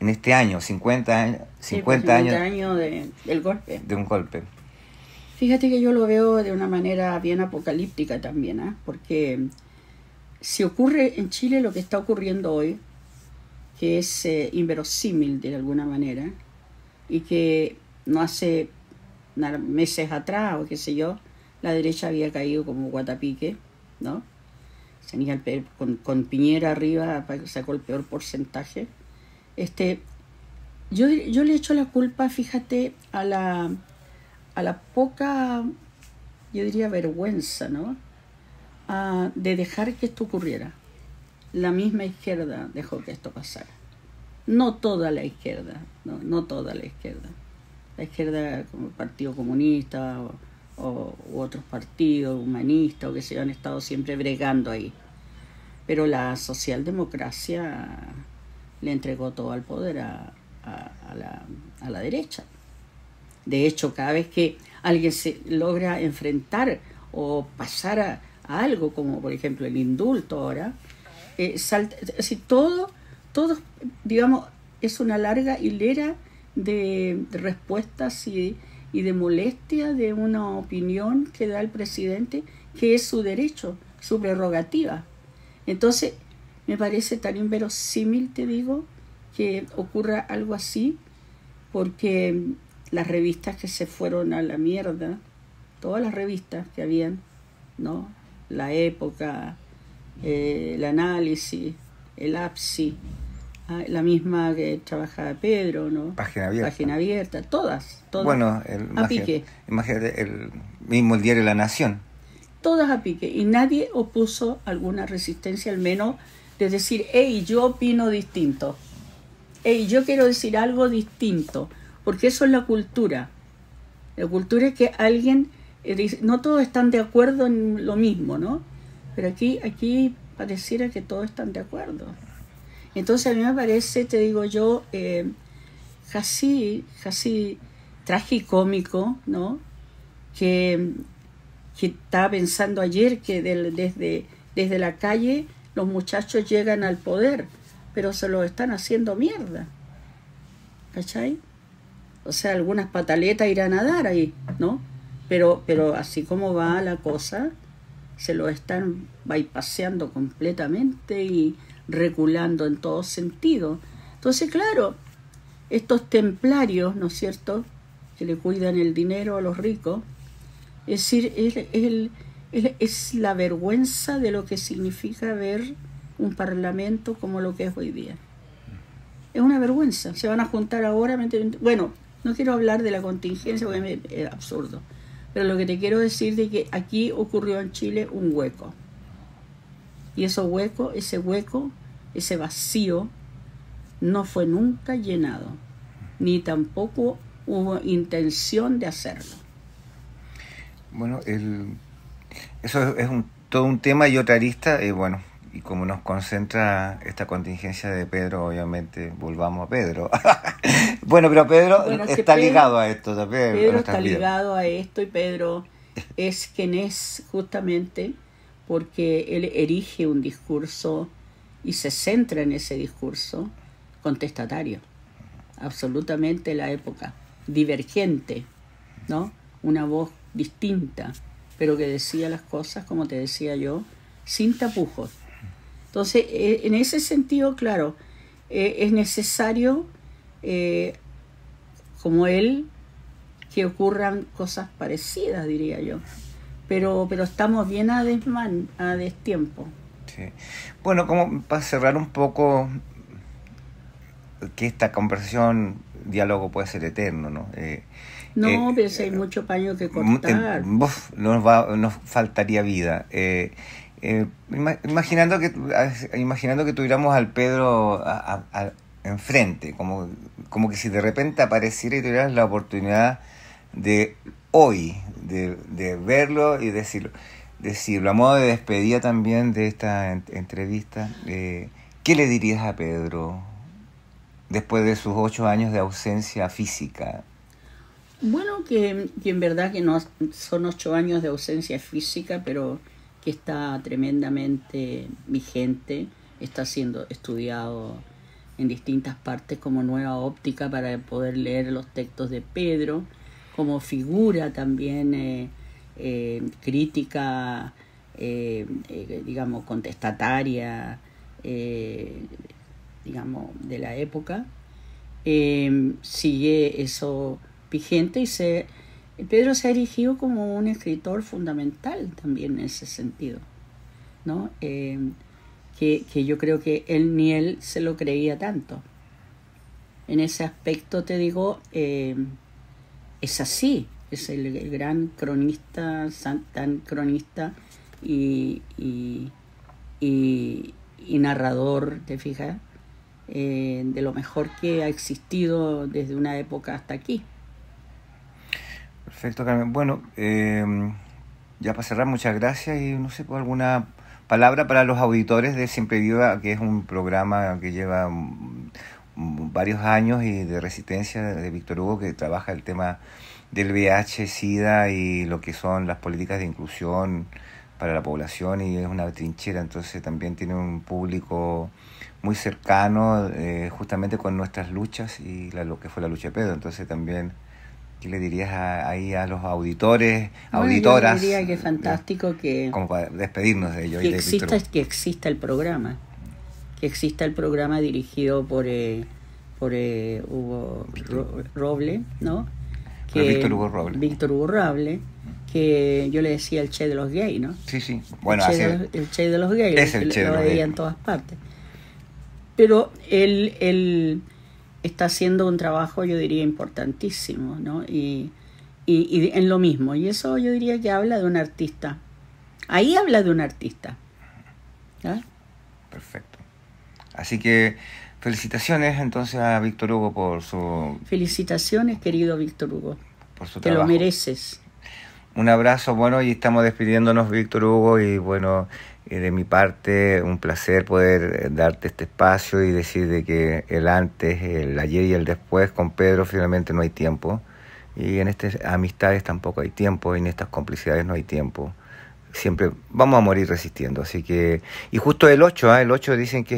este año, 50 años, 50 años del golpe. De un golpe. Fíjate que yo lo veo de una manera bien apocalíptica también, porque si ocurre en Chile lo que está ocurriendo hoy, que es inverosímil de alguna manera, y que no hace meses atrás, o qué sé yo, la derecha había caído como guatapique, ¿no? Tenía con Piñera arriba, sacó el peor porcentaje. Yo le echo la culpa, fíjate, a la poca, yo diría, vergüenza, ¿no? De dejar que esto ocurriera. La misma izquierda dejó que esto pasara. No toda la izquierda, no toda la izquierda. La izquierda como el Partido Comunista u otros partidos humanistas o que se han estado siempre bregando ahí. Pero la socialdemocracia le entregó todo el poder a la derecha. De hecho, cada vez que alguien se logra enfrentar o pasar a algo, como por ejemplo el indulto ahora, todo, digamos, es una larga hilera de respuestas y de molestia de una opinión que da el presidente, que es su derecho, su prerrogativa. Entonces, me parece tan inverosímil, te digo, que ocurra algo así, porque las revistas que se fueron a la mierda, todas las revistas que habían, ¿no? La Época, el Análisis, el APSI, la misma que trabajaba Pedro, ¿no? Página Abierta, todas. Bueno, imagínate el mismo el diario La Nación. Todas a pique, y nadie opuso alguna resistencia, al menos de decir, hey, yo opino distinto, hey, yo quiero decir algo distinto, porque eso es la cultura. La cultura es que alguien, dice, no todos están de acuerdo en lo mismo, ¿no? Pero aquí pareciera que todos están de acuerdo. Entonces a mí me parece, te digo yo, casi tragicómico, ¿no? Que estaba pensando ayer que desde la calle los muchachos llegan al poder, pero se lo están haciendo mierda. ¿Cachai? O sea, algunas pataletas irán a dar ahí, ¿no? Pero así como va la cosa, se lo están bypaseando completamente y reculando en todo sentido. Entonces, claro, estos templarios, ¿no es cierto?, que le cuidan el dinero a los ricos, es decir, es la vergüenza de lo que significa ver un parlamento como lo que es hoy día. Es una vergüenza. Se van a juntar ahora. Bueno, no quiero hablar de la contingencia porque es absurdo. Pero lo que te quiero decir es que aquí ocurrió en Chile un hueco. Y ese hueco, ese vacío, no fue nunca llenado. Ni tampoco hubo intención de hacerlo. Bueno, eso es todo un tema y otra arista, bueno, y como nos concentra esta contingencia de Pedro, obviamente volvamos a Pedro. Bueno, pero Pedro está ligado a esto también. Pedro está ligado a esto, y Pedro es quien es justamente porque él erige un discurso y se centra en ese discurso contestatario, absolutamente la época, divergente, ¿no? Una voz distinta, pero que decía las cosas, como te decía yo, sin tapujos. Entonces, en ese sentido, claro, es necesario, como él, que ocurran cosas parecidas, diría yo. Pero estamos bien a destiempo. Sí. Bueno, como para cerrar un poco, que esta conversación, diálogo puede ser eterno, ¿no? Pero si hay mucho paño que cortar. Nos faltaría vida. Imaginando que tuviéramos al Pedro enfrente, como que si de repente apareciera y tuvieras la oportunidad de hoy, de verlo y decirlo a modo de despedida también de esta entrevista, ¿qué le dirías a Pedro después de sus 8 años de ausencia física? Bueno, que en verdad que no son 8 años de ausencia física, pero que está tremendamente vigente, está siendo estudiado en distintas partes como nueva óptica para poder leer los textos de Pedro, como figura también crítica, digamos, contestataria, digamos, de la época. Sigue eso vigente y Pedro se ha erigido como un escritor fundamental también en ese sentido, ¿no? Que yo creo que ni él se lo creía tanto. En ese aspecto, te digo, es así, es el gran cronista, tan cronista y narrador, ¿te fijas? De lo mejor que ha existido desde una época hasta aquí. Perfecto, Carmen. Bueno, ya para cerrar, muchas gracias y no sé, alguna palabra para los auditores de Siempre Viva, que es un programa que lleva varios años y de resistencia de Víctor Hugo, que trabaja el tema del VIH, SIDA y lo que son las políticas de inclusión para la población, y es una trinchera, entonces también tiene un público muy cercano justamente con nuestras luchas y lo que fue la lucha de Pedro. Entonces también, ¿qué le dirías ahí a los auditores, auditoras? Yo diría que es fantástico que... Como para despedirnos de ellos. Que exista el programa. Que exista el programa dirigido por Hugo Roble, ¿no? Víctor Hugo Roble. Víctor Hugo Roble, que yo le decía el Che de los gays, ¿no? Sí, sí. Bueno, el Che de los gays. Es el Che de los gays. Lo veía en todas partes. Pero él está haciendo un trabajo, yo diría, importantísimo, ¿no? Y en lo mismo. Y eso yo diría que habla de un artista. Ahí habla de un artista. ¿Ah? Perfecto. Así que felicitaciones entonces a Víctor Hugo Felicitaciones, querido Víctor Hugo. por su Te lo trabajo. mereces. Un abrazo, bueno, y estamos despidiéndonos, Víctor Hugo, y bueno, de mi parte, un placer poder darte este espacio y decir de que el antes, el ayer y el después con Pedro finalmente no hay tiempo, y en estas amistades tampoco hay tiempo, y en estas complicidades no hay tiempo. Siempre vamos a morir resistiendo, así que... Y justo el 8, el 8 dicen que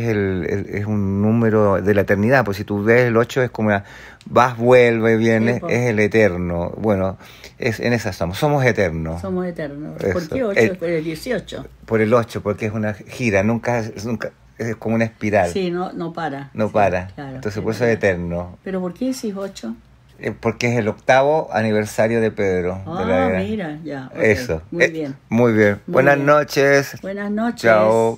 es un número de la eternidad, pues si tú ves el 8 es como una... Vas, vuelve, viene, Sí, es el eterno. Bueno, en esa somos eternos. Somos eternos. Eso. ¿Por qué 8? Por el 18. Por el 8, porque es una gira, nunca es como una espiral. Sí, no para. No sí, para, claro, entonces por eso es eterno. ¿Pero por qué decís 8? Porque es el 8º aniversario de Pedro. De la era. Mira, ya. Okay. Eso. Muy bien. Muy bien. Muy Buenas bien. noches. Buenas noches. Chao.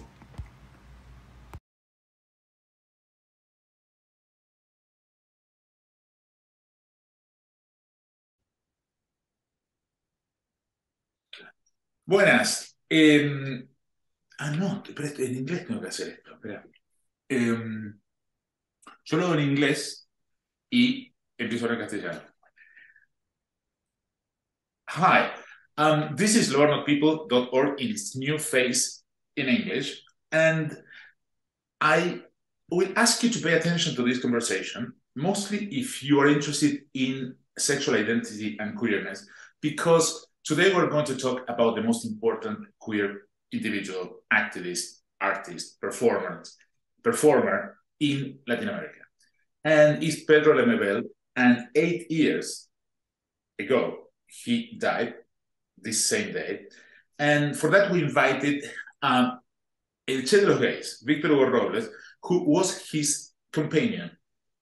Buenas. No, pero en inglés tengo que hacer esto. Espera. Yo lo hago en inglés y empiezo a hablar en castellano. Hi, this is LoreNotPeople.org in its new phase in English, and I will ask you to pay attention to this conversation, mostly if you are interested in sexual identity and queerness, because today we're going to talk about the most important queer individual, activist, artist, performer in Latin America. And it's Pedro Lemebel, and 8 years ago, he died this same day. And for that, we invited El Che de los Gays, Víctor Hugo Robles, who was his companion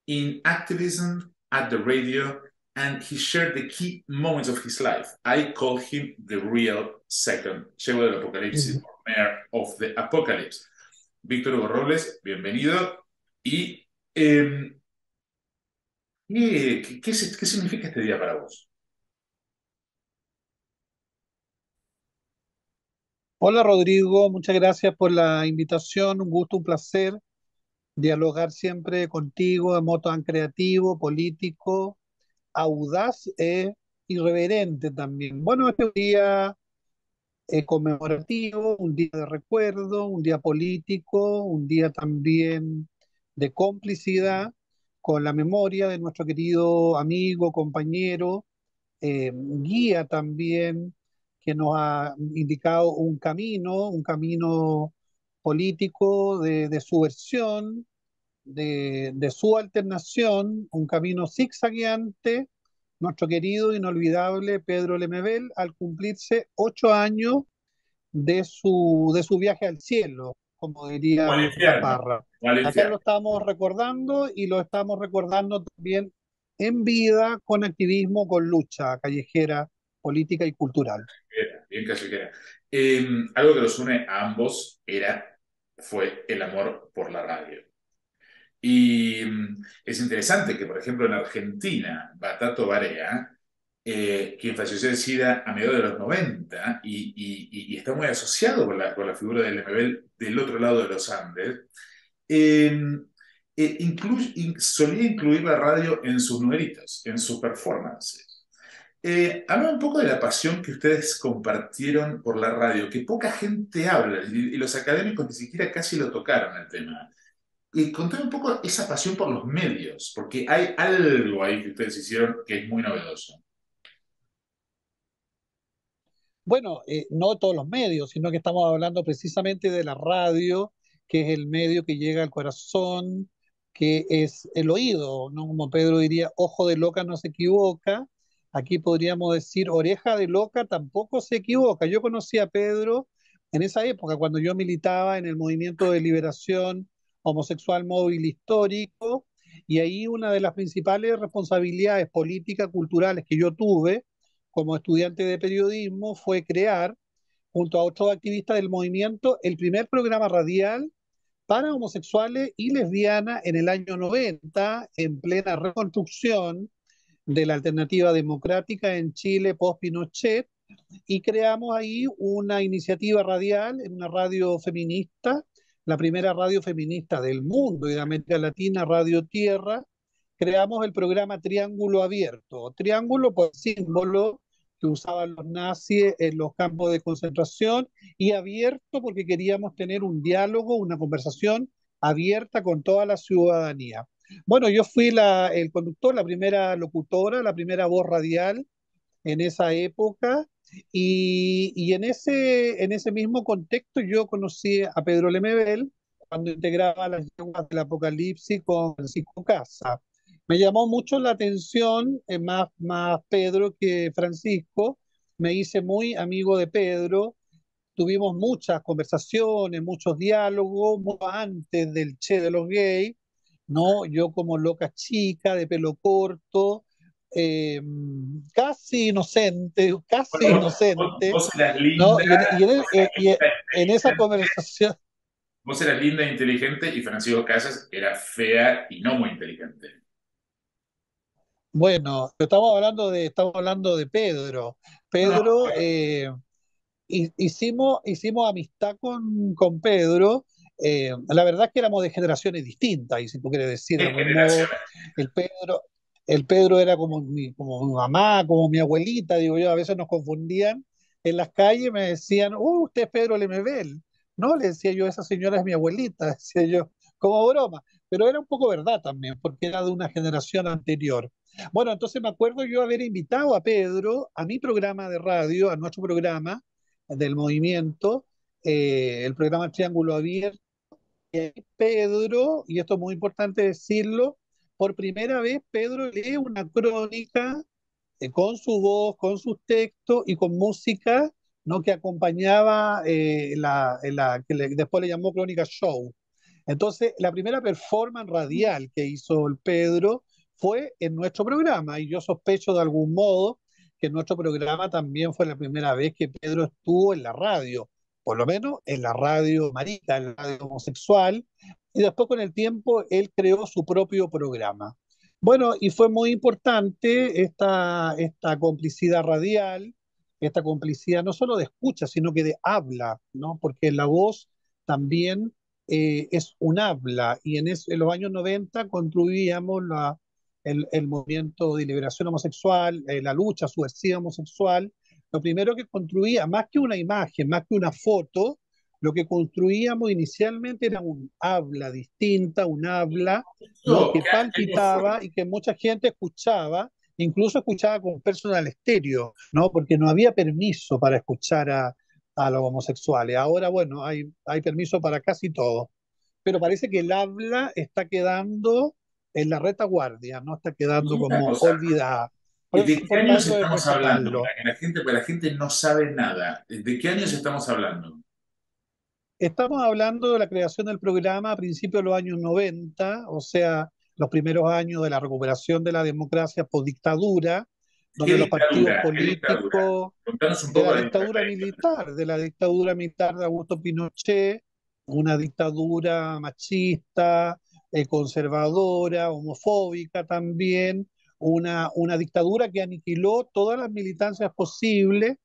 in activism at the radio, and he shared the key moments of his life. I call him the real second Che del Apocalipsis, or mayor of the apocalypse. Víctor Hugo Robles, bienvenido. Y ¿qué significa este día para vos? Hola Rodrigo, muchas gracias por la invitación, un gusto, un placer dialogar siempre contigo de modo tan creativo, político, audaz e irreverente también. Bueno, este día conmemorativo, un día de recuerdo, un día político, un día también de complicidad con la memoria de nuestro querido amigo, compañero, guía también, que nos ha indicado un camino político de subversión, de su alternación, un camino zigzagueante, nuestro querido, inolvidable Pedro Lemebel, al cumplirse 8 años de su viaje al cielo, como O diría al Mirta infierno. Parra. O al Acá infierno. lo estamos recordando y lo estamos recordando también en vida, con activismo, con lucha callejera, política y cultural. Bien callejera. Algo que los une a ambos fue el amor por la radio. Y es interesante que, por ejemplo, en Argentina, Batato Barea, quien falleció de SIDA a mediados de los 90 y está muy asociado con la figura del Lemebel del otro lado de los Andes, eh, solía incluir la radio en sus numeritos, en sus performances. Habla un poco de la pasión que ustedes compartieron por la radio, que poca gente habla, y los académicos ni siquiera casi lo tocaron el tema. Y contame un poco esa pasión por los medios, porque hay algo ahí que ustedes hicieron que es muy novedoso. Bueno, no todos los medios, sino que estamos hablando precisamente de la radio, que es el medio que llega al corazón, que es el oído, ¿no? Como Pedro diría, ojo de loca no se equivoca. Aquí podríamos decir, oreja de loca tampoco se equivoca. Yo conocí a Pedro en esa época, cuando yo militaba en el movimiento de liberación homosexual móvil histórico, y ahí una de las principales responsabilidades políticas, culturales que yo tuve como estudiante de periodismo fue crear, junto a otros activistas del movimiento, el primer programa radial para homosexuales y lesbianas en el año 90, en plena reconstrucción de la alternativa democrática en Chile post-Pinochet, y creamos ahí una iniciativa radial en una radio feminista la primera radio feminista del mundo y de América Latina, Radio Tierra, creamos el programa Triángulo Abierto. Triángulo por símbolo que usaban los nazis en los campos de concentración, y abierto porque queríamos tener un diálogo, una conversación abierta con toda la ciudadanía. Bueno, yo fui el conductor, la primera locutora, la primera voz radial en esa época, y en ese mismo contexto yo conocí a Pedro Lemebel cuando integraba las Yeguas del Apocalipsis con Francisco Casa. Me llamó mucho la atención, más Pedro que Francisco. Me hice muy amigo de Pedro, tuvimos muchas conversaciones, muchos diálogos, mucho antes del Che de los gays, ¿no? Yo como loca chica, de pelo corto, eh, casi inocente, Vos eras ¿no? linda, Y en esa inteligente. conversación, Vos eras linda e inteligente y Francisco Casas era fea y no muy inteligente. bueno, estamos hablando de Pedro. No, no, Pedro, hicimos amistad con Pedro. La verdad es que éramos de generaciones distintas, y si tú quieres decir de qué algún modo, generaciones. el Pedro, el Pedro era como mi mamá, como mi abuelita, digo yo. A veces nos confundían en las calles, me decían, usted es Pedro Lemebel. No, le decía yo, esa señora es mi abuelita, decía yo, como broma. Pero era un poco verdad también, porque era de una generación anterior. Bueno, entonces me acuerdo yo haber invitado a Pedro a mi programa de radio, a nuestro programa del movimiento, el programa Triángulo Abierto. Pedro, y esto es muy importante decirlo, por primera vez Pedro lee una crónica, con su voz, con sus textos y con música, ¿no? Que acompañaba, después le llamó Crónica Show. Entonces, la primera performance radial que hizo el Pedro fue en nuestro programa, y yo sospecho de algún modo que en nuestro programa también fue la primera vez que Pedro estuvo en la radio, por lo menos en la radio marica, en la radio homosexual, y después con el tiempo él creó su propio programa. Bueno, y fue muy importante esta complicidad radial, esta complicidad no solo de escucha, sino que de habla, ¿no? Porque la voz también, es un habla, y en los años 90 construíamos el movimiento de liberación homosexual, la lucha subversiva homosexual. Lo primero que construía, más que una imagen, más que una foto, lo que construíamos inicialmente era un habla distinta, un habla, ¿no? Que Algo fuerte. palpitaba y que mucha gente escuchaba, incluso escuchaba con personal estéreo, ¿no? Porque no había permiso para escuchar a los homosexuales. Ahora, bueno, hay permiso para casi todo, pero parece que el habla está quedando en la retaguardia, ¿no? Está quedando Dime una como cosa, olvidada. ¿de qué Para años eso es estamos hablando? rescatarlo. Para la gente no sabe nada. ¿De qué años estamos hablando? Estamos hablando de la creación del programa a principios de los años 90, o sea, los primeros años de la recuperación de la democracia post dictadura, ¿Qué donde los partidos dictadura? ¿Qué dictadura? políticos Contanos un poco de la dictadura militar de Augusto Pinochet, una dictadura machista, conservadora, homofóbica también, una dictadura que aniquiló todas las militancias posibles,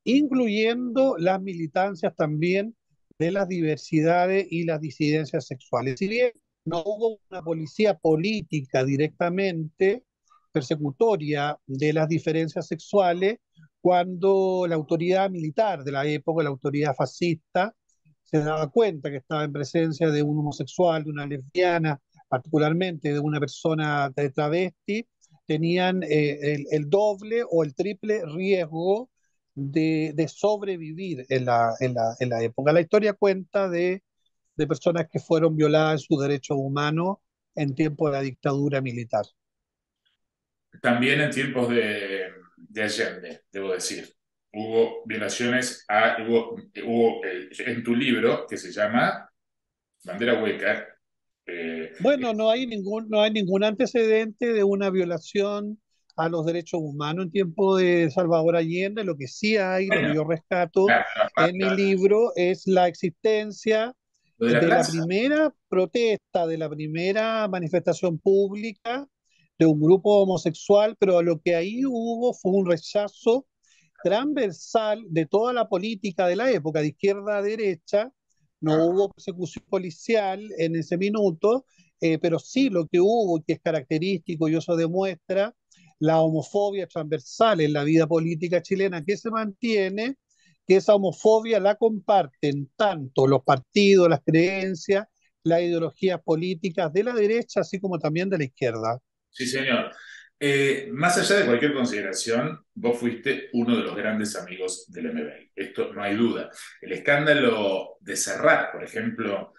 incluyendo las militancias también de las diversidades y las disidencias sexuales. Si bien no hubo una policía política directamente persecutoria de las diferencias sexuales, cuando la autoridad militar de la época, la autoridad fascista, se daba cuenta que estaba en presencia de un homosexual, de una lesbiana, particularmente de una persona de travesti, tenían, el doble o el triple riesgo de sobrevivir en la época. La historia cuenta de personas que fueron violadas en sus derechos humanos en tiempo de la dictadura militar. también en tiempos de Allende, debo decir. Hubo violaciones en tu libro que se llama Bandera Hueca. eh, Bueno, no hay ningún antecedente de una violación a los derechos humanos en tiempo de Salvador Allende. Lo que sí hay, lo que bueno, yo rescato claro, en mi libro, es la existencia lo de la de la plaza. primera protesta, de la primera manifestación pública de un grupo homosexual, pero lo que ahí hubo fue un rechazo transversal de toda la política de la época, de izquierda a derecha, no hubo persecución policial en ese minuto, pero sí lo que hubo, que es característico y eso demuestra la homofobia transversal en la vida política chilena que se mantiene, que esa homofobia la comparten tanto los partidos, las creencias, las ideologías políticas de la derecha, así como también de la izquierda. Sí, señor. Más allá de cualquier consideración, vos fuiste uno de los grandes amigos del MBL. Esto no hay duda. El escándalo de Serrat, por ejemplo,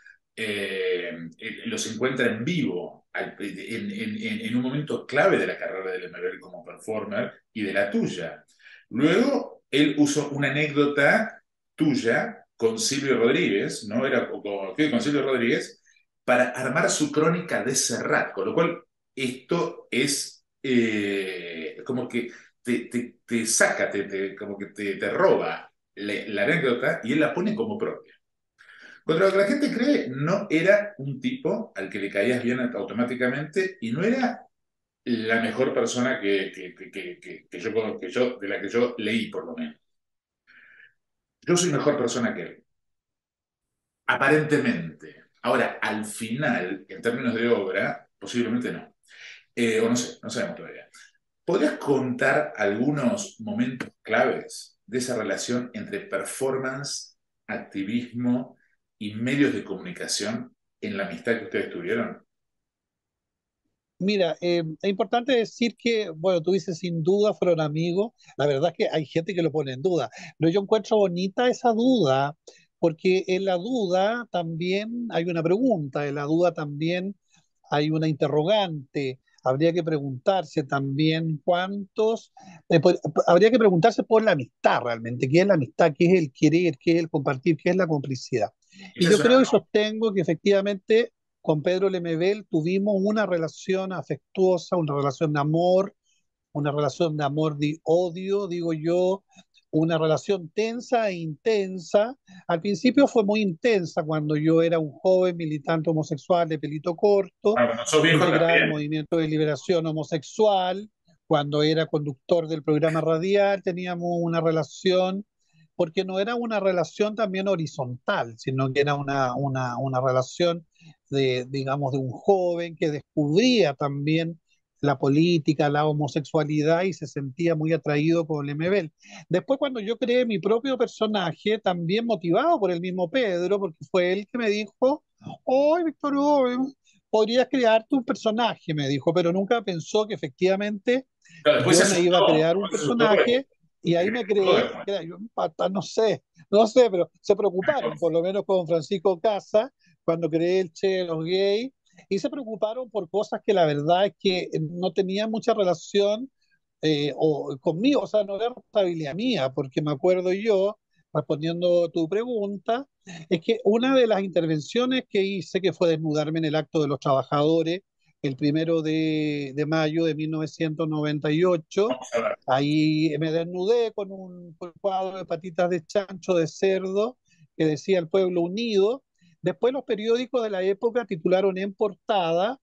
los encuentra en vivo en un momento clave de la carrera del MBL como performer y de la tuya. Luego, él usó una anécdota tuya con Silvio Rodríguez, ¿no? Era con Silvio Rodríguez, para armar su crónica de Serrat, con lo cual esto es como que te saca, como que te roba la anécdota y él la pone como propia. Contra lo que la gente cree, no era un tipo al que le caías bien automáticamente y no era la mejor persona de la que yo leí, por lo menos. Yo soy mejor persona que él, aparentemente. Ahora, al final, en términos de obra, posiblemente no. O no sé, no sabemos todavía. ¿Podrías contar algunos momentos claves de esa relación entre performance, activismo y medios de comunicación en la amistad que ustedes tuvieron? Mira, es importante decir que, bueno, tú dices sin duda fueron amigos, la verdad es que hay gente que lo pone en duda, pero yo encuentro bonita esa duda, porque en la duda también hay una pregunta, en la duda también hay una interrogante, habría que preguntarse también habría que preguntarse por la amistad realmente, qué es la amistad, qué es el querer, qué es el compartir, qué es la complicidad. Y Esa yo es creo una... y sostengo que efectivamente con Pedro Lemebel tuvimos una relación afectuosa, una relación de amor de odio, digo yo, una relación tensa e intensa. Al principio fue muy intensa cuando yo era un joven militante homosexual de pelito corto, Bueno, cuando sos viejo integraba el también. movimiento de liberación homosexual, cuando era conductor del programa radial, teníamos una relación porque no era una relación también horizontal, sino que era una relación de, digamos, de un joven que descubría también la política, la homosexualidad y se sentía muy atraído con Lemebel. Después, cuando yo creé mi propio personaje, también motivado por el mismo Pedro, porque fue él que me dijo, ¡ay, Víctor Hugo, podrías crearte un personaje! Me dijo, pero nunca pensó que efectivamente Pero después se yo me iba a asustó, crear un después se asustó porque personaje y ahí me todo creé, que era yo un pata, no sé, pero se preocuparon, por lo menos con Francisco Casa, cuando creé el Che de los gays, y se preocuparon por cosas que la verdad es que no tenían mucha relación conmigo, o sea, no era responsabilidad mía, porque me acuerdo yo, respondiendo tu pregunta, es que una de las intervenciones que hice, que fue desnudarme en el acto de los trabajadores, el 1 de mayo de 1998, vamos a ver. ahí me desnudé con un cuadro de patitas de chancho de cerdo que decía El Pueblo Unido. Después los periódicos de la época titularon en portada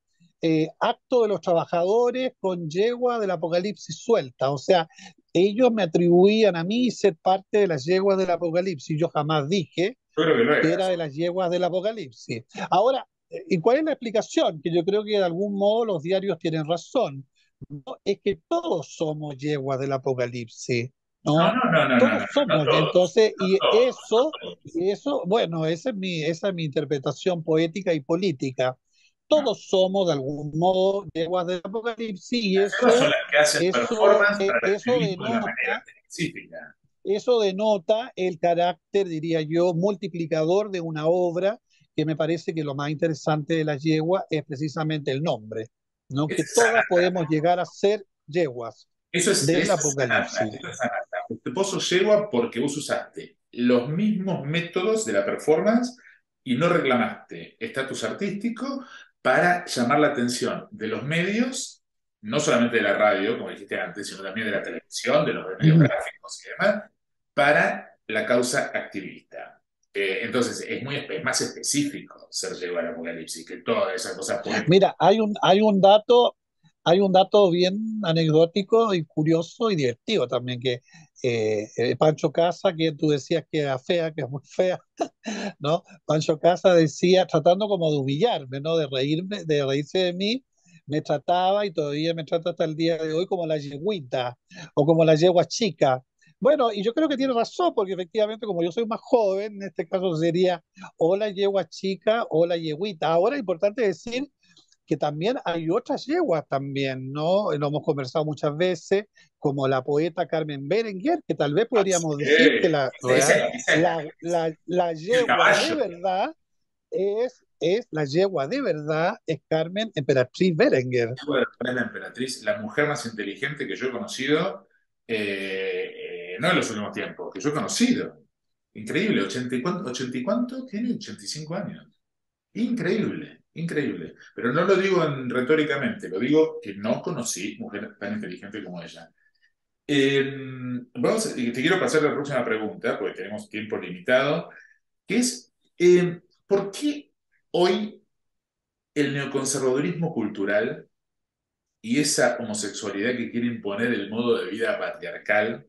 Acto de los Trabajadores con yegua del Apocalipsis suelta. O sea, ellos me atribuían a mí ser parte de las yeguas del Apocalipsis. Yo jamás dije Yo creo que lo que era. era de las yeguas del Apocalipsis. Ahora, ¿y cuál es la explicación? Que yo creo que de algún modo los diarios tienen razón. ¿No? Es que todos somos yeguas del Apocalipsis, No, ¿no? no, no, no, no, no, Todos no somos. todos, Entonces, no todos, no todos. bueno, esa es mi interpretación poética y política. No. Todos somos de algún modo yeguas del Apocalipsis y Las cosas son eso, las que hacen eso, performance eh, para el eso activismo de una manera denota específica. eso denota el carácter, diría yo, multiplicador de una obra que me parece que lo más interesante de la yegua es precisamente el nombre, ¿no? Que Ese es todas podemos anagrama. llegar a ser yeguas Eso es, del eso es anagrama. Apocalipsis. Eso es anagrama. Vos sos yegua porque vos usaste los mismos métodos de la performance y no reclamaste estatus artístico para llamar la atención de los medios, no solamente de la radio, como dijiste antes, sino también de la televisión, de los medios Ujú. gráficos y demás, para la causa activista. Entonces, es más específico ser yegua al apocalipsis que todas esas cosas políticas. Mira, hay un dato bien anecdótico y curioso y divertido también, que Pancho Casa, que tú decías que era fea, que es muy fea, ¿no? Pancho Casa decía, tratando como de humillarme, ¿no? De reírme, de reírse de mí, me trataba y todavía me trata hasta el día de hoy como la yegüita o como la yegua chica. Bueno, y yo creo que tiene razón, porque efectivamente, como yo soy más joven, en este caso sería o la yegua chica o la yegüita. Ahora es importante decir que también hay otras yeguas también, ¿no? Lo hemos conversado muchas veces, como la poeta Carmen Berenguer, que tal vez podríamos decir que la el yegua de caballo. verdad es la yegua de verdad, es Carmen Emperatriz Berenguer. Es la emperatriz, la mujer más inteligente que yo he conocido, no en los últimos tiempos, que yo he conocido. Increíble, 80 y cuánto tiene, 85 años. Increíble, increíble. Pero no lo digo retóricamente, lo digo que no conocí mujer tan inteligente como ella. Te quiero pasar a la próxima pregunta, porque tenemos tiempo limitado, que es, ¿por qué hoy el neoconservadurismo cultural y esa homosexualidad que quiere imponer el modo de vida patriarcal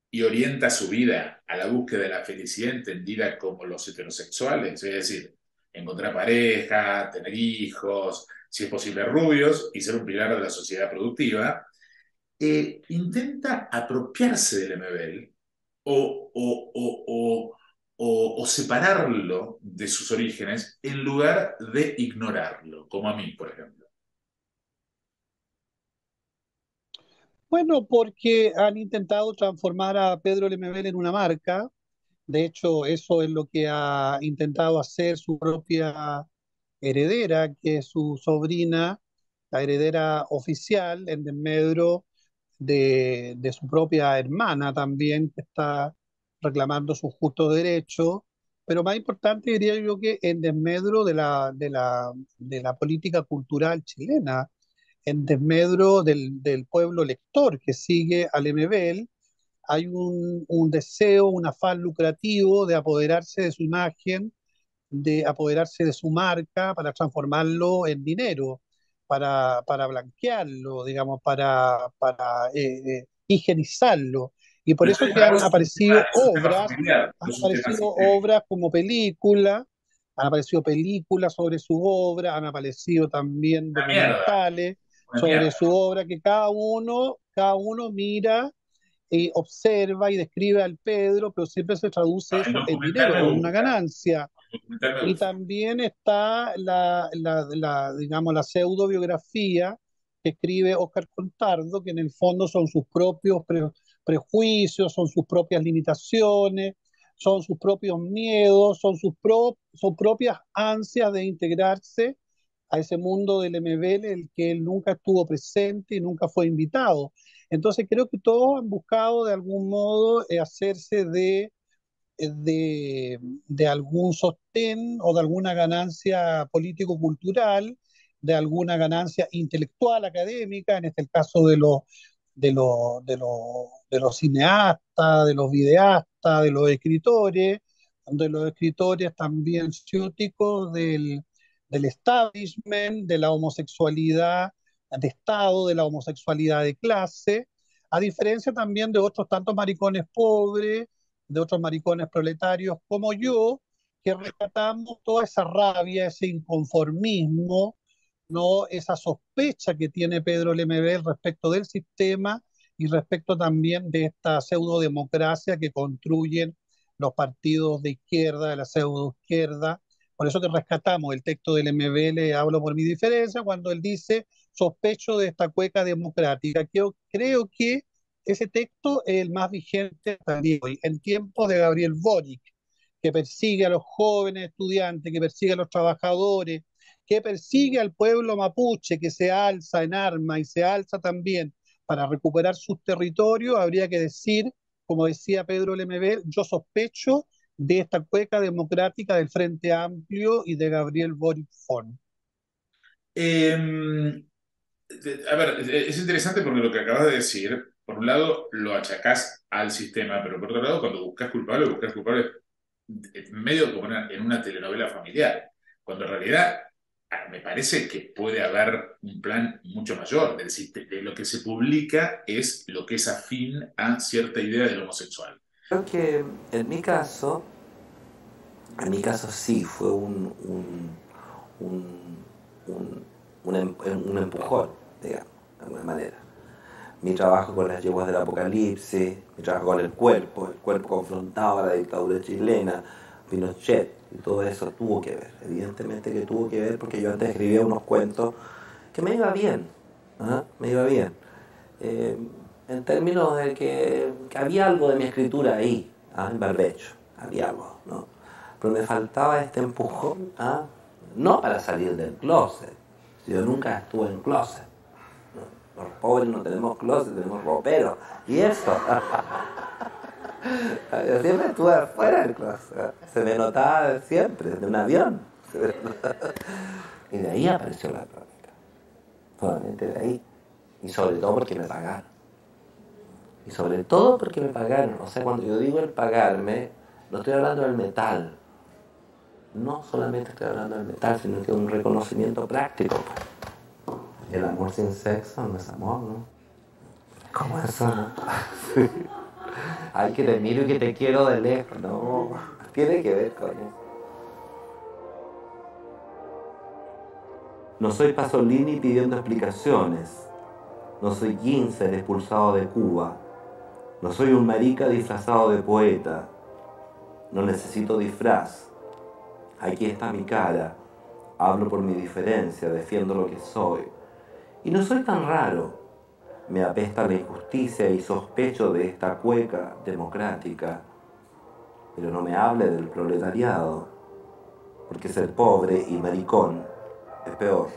y orienta su vida a la búsqueda de la felicidad entendida como los heterosexuales, es decir, encontrar pareja, tener hijos, si es posible rubios y ser un pilar de la sociedad productiva, intenta apropiarse del MBL o separarlo de sus orígenes en lugar de ignorarlo, como a mí, por ejemplo? Bueno, porque han intentado transformar a Pedro Lemebel en una marca. De hecho, eso es lo que ha intentado hacer su propia heredera, que es su sobrina, la heredera oficial en desmedro de su propia hermana también, que está reclamando sus justos derechos. Pero más importante diría yo que en desmedro de la política cultural chilena, en desmedro del pueblo lector que sigue al MBL, hay un deseo, un afán lucrativo de apoderarse de su imagen, de apoderarse de su marca para transformarlo en dinero, para blanquearlo, digamos, higienizarlo. Y por Pero eso entonces que para vos es un tema familiar, no han es un tema aparecido sistémico. obras como películas, han aparecido películas sobre su obra, han aparecido también Una mierda, documentales una sobre mierda. su obra, que cada uno mira y observa y describe al Pedro, pero siempre se traduce El eso en documental dinero, me en una gusta, ganancia. el documental me Y gusta. también está digamos, la pseudobiografía que escribe Oscar Contardo, que en el fondo son sus propios prejuicios, son sus propias limitaciones, son sus propios miedos, son propias ansias de integrarse a ese mundo del MBL, el que él nunca estuvo presente y nunca fue invitado. Entonces creo que todos han buscado de algún modo hacerse de algún sostén o de alguna ganancia político-cultural, de alguna ganancia intelectual, académica, en este caso de los cineastas, de los videastas, de los escritores también ciúticos del establishment, de la homosexualidad de Estado, de la homosexualidad de clase, a diferencia también de otros tantos maricones pobres, de otros maricones proletarios como yo, que rescatamos toda esa rabia, ese inconformismo, ¿no? Esa sospecha que tiene Pedro Lemebel respecto del sistema y respecto también de esta pseudodemocracia que construyen los partidos de izquierda, de la pseudoizquierda. Por eso que rescatamos el texto del MBL, hablo por mi diferencia, cuando él dice, sospecho de esta cueca democrática. Creo que ese texto es el más vigente también hoy, en tiempos de Gabriel Boric, que persigue a los jóvenes estudiantes, que persigue a los trabajadores, que persigue al pueblo mapuche, que se alza en armas y se alza también para recuperar sus territorios. Habría que decir, como decía Pedro Lemebel, yo sospecho de esta cueca democrática del Frente Amplio y de Gabriel Boric Font. Eh, a ver, es interesante porque lo que acabas de decir, por un lado lo achacás al sistema, pero por otro lado, cuando buscas culpable medio como en una telenovela familiar, cuando en realidad me parece que puede haber un plan mucho mayor, es decir, de lo que se publica es lo que es afín a cierta idea del homosexual. Creo que en mi caso sí fue un, un, un empujón, digamos, de alguna manera. Mi trabajo con las yeguas del apocalipsis, mi trabajo con el cuerpo confrontado a la dictadura chilena, Pinochet, y todo eso tuvo que ver, evidentemente que tuvo que ver porque yo antes escribía unos cuentos que me iba bien, ¿ah? Me iba bien. Eh, en términos de que había algo de mi escritura ahí, ¿ah? En barbecho, había algo, ¿no? Pero me faltaba este empujón, ¿ah? No para salir del closet, yo nunca estuve en closet. Los pobres no tenemos closet, tenemos ropero. Y eso. Yo siempre estuve afuera del closet. Se me notaba siempre, de un avión. Y de ahí apareció la crónica. Solamente de ahí. Y sobre todo porque me pagaron. Y sobre todo porque me pagaron. O sea, cuando yo digo el pagarme, no estoy hablando del metal. No solamente estoy hablando del metal, sino que un reconocimiento práctico. El amor sin sexo no es amor, ¿no? ¿Cómo eso? Sí. Ay, que te miro y que te quiero de lejos. No, tiene que ver con eso. No soy Pasolini pidiendo explicaciones. No soy Ginsel expulsado de Cuba. No soy un marica disfrazado de poeta. No necesito disfraz. Aquí está mi cara. Hablo por mi diferencia, defiendo lo que soy. Y no soy tan raro. Me apesta la injusticia y sospecho de esta cueca democrática. Pero no me hable del proletariado, porque ser pobre y maricón es peor.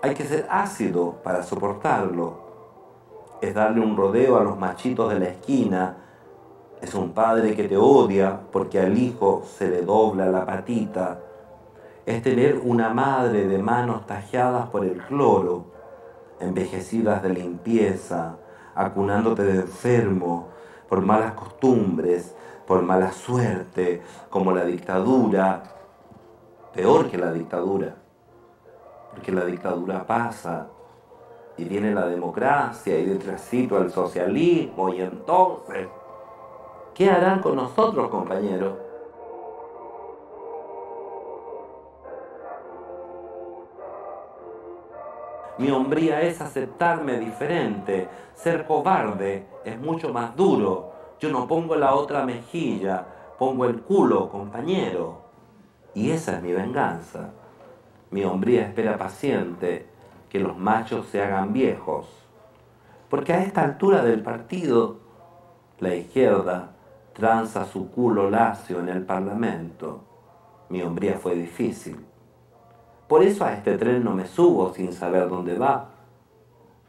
Hay que ser ácido para soportarlo. Es darle un rodeo a los machitos de la esquina. Es un padre que te odia porque al hijo se le dobla la patita. Es tener una madre de manos tajeadas por el cloro, envejecidas de limpieza, acunándote de enfermo, por malas costumbres, por mala suerte, como la dictadura, peor que la dictadura, porque la dictadura pasa y viene la democracia y detrásito el socialismo y entonces, ¿qué harán con nosotros, compañeros? Mi hombría es aceptarme diferente. Ser cobarde es mucho más duro. Yo no pongo la otra mejilla, pongo el culo, compañero. Y esa es mi venganza. Mi hombría espera paciente que los machos se hagan viejos. Porque a esta altura del partido, la izquierda tranza su culo lacio en el Parlamento. Mi hombría fue difícil. Por eso a este tren no me subo sin saber dónde va.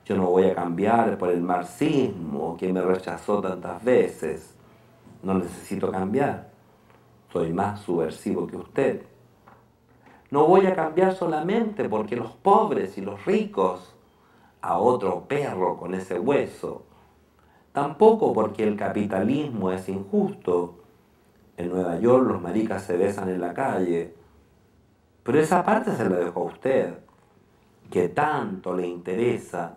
Yo no voy a cambiar por el marxismo que me rechazó tantas veces. No necesito cambiar. Soy más subversivo que usted. No voy a cambiar solamente porque los pobres y los ricos, a otro perro con ese hueso. Tampoco porque el capitalismo es injusto. En Nueva York los maricas se besan en la calle. Pero esa parte se la dejo a usted, que tanto le interesa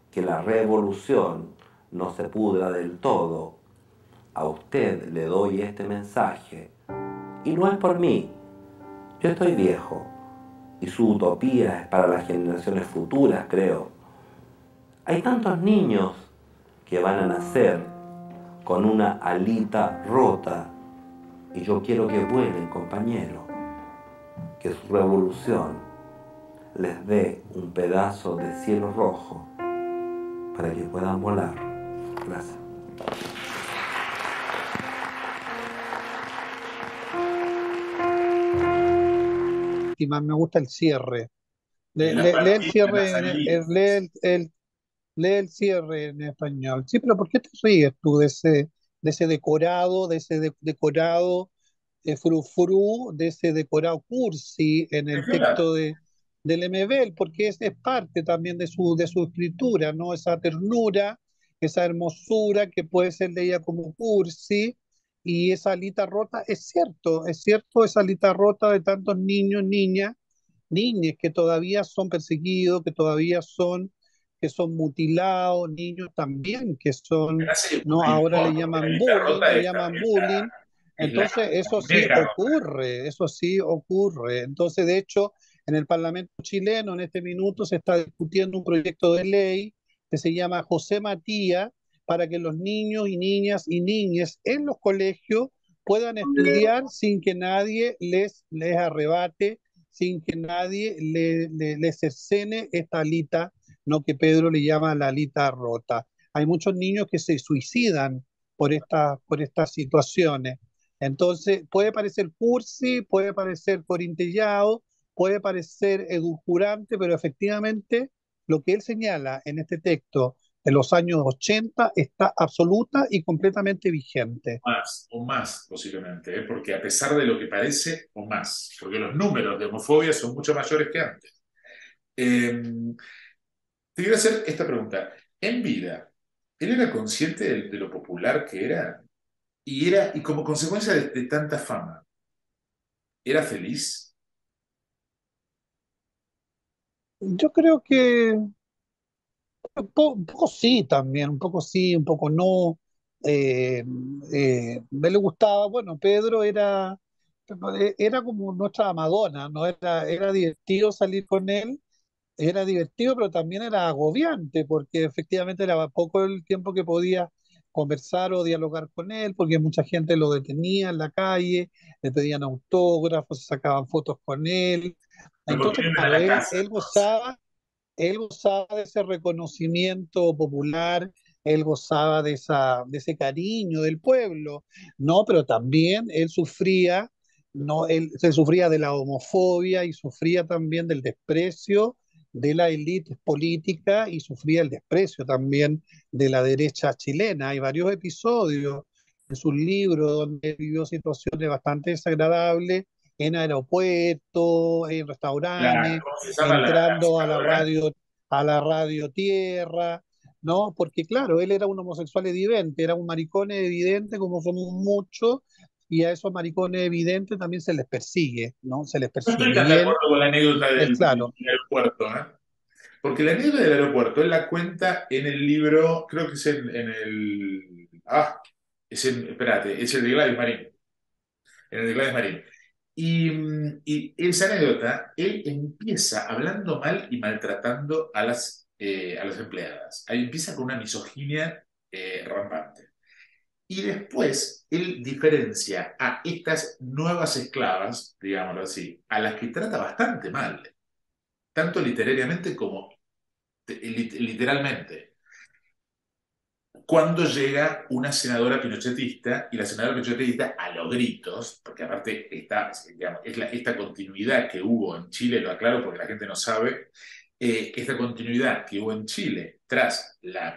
que la revolución no se pudra del todo. A usted le doy este mensaje. Y no es por mí. Yo estoy viejo. Y su utopía es para las generaciones futuras, creo. Hay tantos niños que van a nacer con una alita rota. Y yo quiero que vuelen, compañero. Que su revolución les dé un pedazo de cielo rojo para que puedan volar. Gracias. Y más me gusta el cierre. La Lee el partida, la cierre, salida. lee el cierre en español. Sí, pero ¿por qué te ríes tú de ese decorado, decorado frufru, de ese decorado cursi en el texto del MBL? Porque es parte también de su escritura, ¿no? Esa ternura, esa hermosura que puede ser leída como cursi. Y esa alita rota, es cierto, esa alita rota de tantos niños, niñas niños que todavía son perseguidos, que son mutilados, niños también que son, Hace no, un ahora montón, porque la lista le rota llaman bullying. es la Entonces, eso sí muñeca rota. ocurre, eso sí ocurre. Entonces, de hecho, en el Parlamento chileno en este minuto se está discutiendo un proyecto de ley que se llama José Matías para que los niños y niñas y niñas en los colegios puedan estudiar sin que nadie les arrebate, sin que nadie les cercene esta alita, no que Pedro le llama la alita rota. Hay muchos niños que se suicidan por estas situaciones. Entonces, puede parecer cursi, puede parecer corintellado, puede parecer edulcorante, pero efectivamente lo que él señala en este texto de los años 80 está absoluta y completamente vigente. Más, o más posiblemente, ¿eh? Porque a pesar de lo que parece, o más, porque los números de homofobia son mucho mayores que antes. Eh, Te quiero hacer esta pregunta. En vida, ¿él era consciente de lo popular que era? Y como consecuencia de tanta fama, ¿era feliz? Yo creo que un poco sí también, un poco sí, un poco no. Eh, me le gustaba, bueno, Pedro era como nuestra Madonna, ¿no? Era divertido salir con él, era divertido, pero también era agobiante, porque efectivamente era poco el tiempo que podía conversar o dialogar con él, porque mucha gente lo detenía en la calle, le pedían autógrafos, se sacaban fotos con él. No, porque Entonces, él no era claro, la casa, entonces. él gozaba de ese reconocimiento popular, él gozaba de ese cariño del pueblo, ¿no? Pero también él sufría, ¿no? Él se sufría de la homofobia y sufría también del desprecio de la élite política y sufría el desprecio también de la derecha chilena. Hay varios episodios en sus libros donde él vivió situaciones bastante desagradables en aeropuertos, en restaurantes, ¿Cómo se llama la entrando senadora? a la radio tierra, ¿no? Porque claro, él era un homosexual evidente, era un maricón evidente como somos muchos, y a esos maricones evidentes también se les persigue, ¿no? Se les No estoy persigue. tan Y de acuerdo con la anécdota él del claro, aeropuerto, ¿eh? Porque la anécdota del aeropuerto, él la cuenta en el libro, creo que es en el... espérate, es el de Gladys Marín. En el de Gladys Marín. Y esa anécdota, él empieza hablando mal y maltratando a las empleadas. Ahí empieza con una misoginia rampante. Y después él diferencia a estas nuevas esclavas, digámoslo así, a las que trata bastante mal, tanto literariamente como literalmente. Cuando llega una senadora pinochetista, y la senadora pinochetista a los gritos, porque aparte digamos, esta continuidad que hubo en Chile, lo aclaro porque la gente no sabe, esta continuidad que hubo en Chile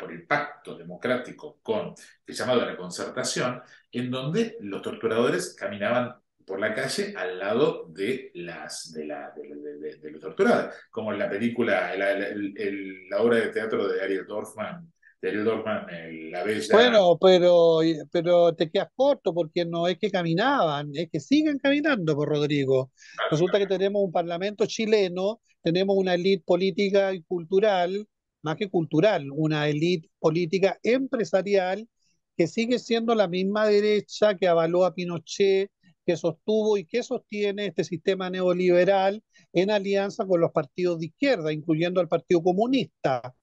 por el pacto democrático con el llamado de la concertación, en donde los torturadores caminaban por la calle al lado de los torturados, como en la película, la obra de teatro de Ariel Dorfman, La Bella. bueno, pero te quedas corto porque no es que caminaban, es que siguen caminando por Rodrigo. Resulta que tenemos un parlamento chileno, tenemos una élite política y cultural, más que cultural, una élite política empresarial que sigue siendo la misma derecha que avaló a Pinochet, que sostuvo y que sostiene este sistema neoliberal en alianza con los partidos de izquierda, incluyendo al Partido Comunista. Claro.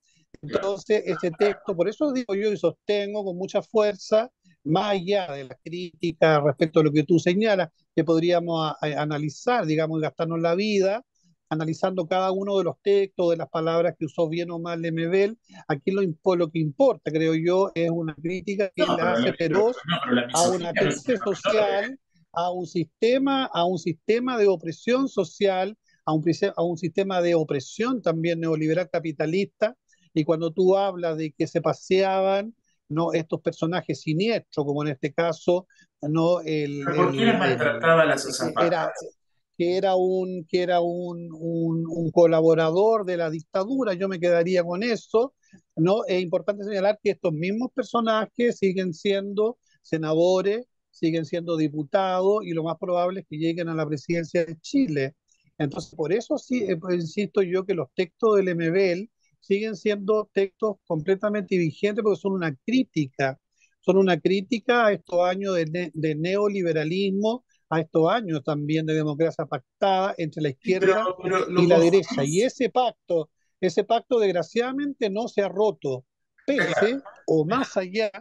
Entonces, ese texto, por eso digo yo y sostengo con mucha fuerza, más allá de la crítica respecto a lo que tú señalas, que podríamos analizar, digamos, y gastarnos la vida analizando cada uno de los textos, de las palabras que usó bien o mal Lemebel. Aquí lo que importa, creo yo, es una crítica que No, le hace feroz pero la a una misoginia no es clase menor, ¿eh? social, a un sistema de opresión social, a un sistema de opresión también neoliberal capitalista, y cuando tú hablas de que se paseaban, ¿no? Estos personajes siniestros, como en este caso, ¿no? ¿Por qué las maltrataba a las Era, azafatas? que era un colaborador de la dictadura, yo me quedaría con eso, ¿no? Es importante señalar que estos mismos personajes siguen siendo senadores, siguen siendo diputados y lo más probable es que lleguen a la presidencia de Chile. Entonces, por eso sí, pues, insisto yo que los textos del MBL siguen siendo textos completamente vigentes porque son una crítica a estos años de neoliberalismo, a estos años también de democracia pactada entre la Sí, izquierda pero y lo la derecha. Y confundís. ese pacto desgraciadamente no se ha roto, Está claro, pese o más allá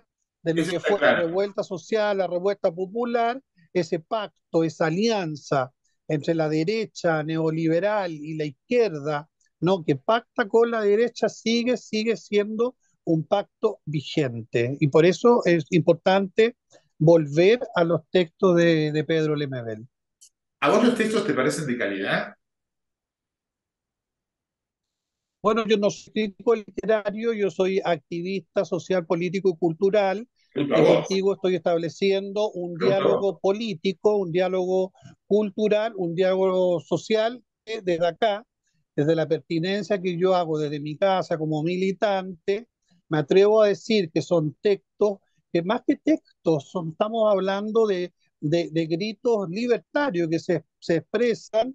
de lo eso que está fue la claro. revuelta social, la revuelta popular, ese pacto, esa alianza entre la derecha neoliberal y la izquierda, ¿no? Que pacta con la derecha, sigue siendo un pacto vigente. Y por eso es importante volver a los textos de Pedro Lemebel. ¿A vos los textos te parecen de calidad? Bueno, yo no soy crítico literario, yo soy activista social, político y cultural, Pregunto a y vos, contigo estoy estableciendo un pregunto a vos. diálogo político, un diálogo cultural, un diálogo social que desde acá, desde la pertinencia que yo hago desde mi casa como militante, me atrevo a decir que son textos, que más que textos, estamos hablando de gritos libertarios que se expresan,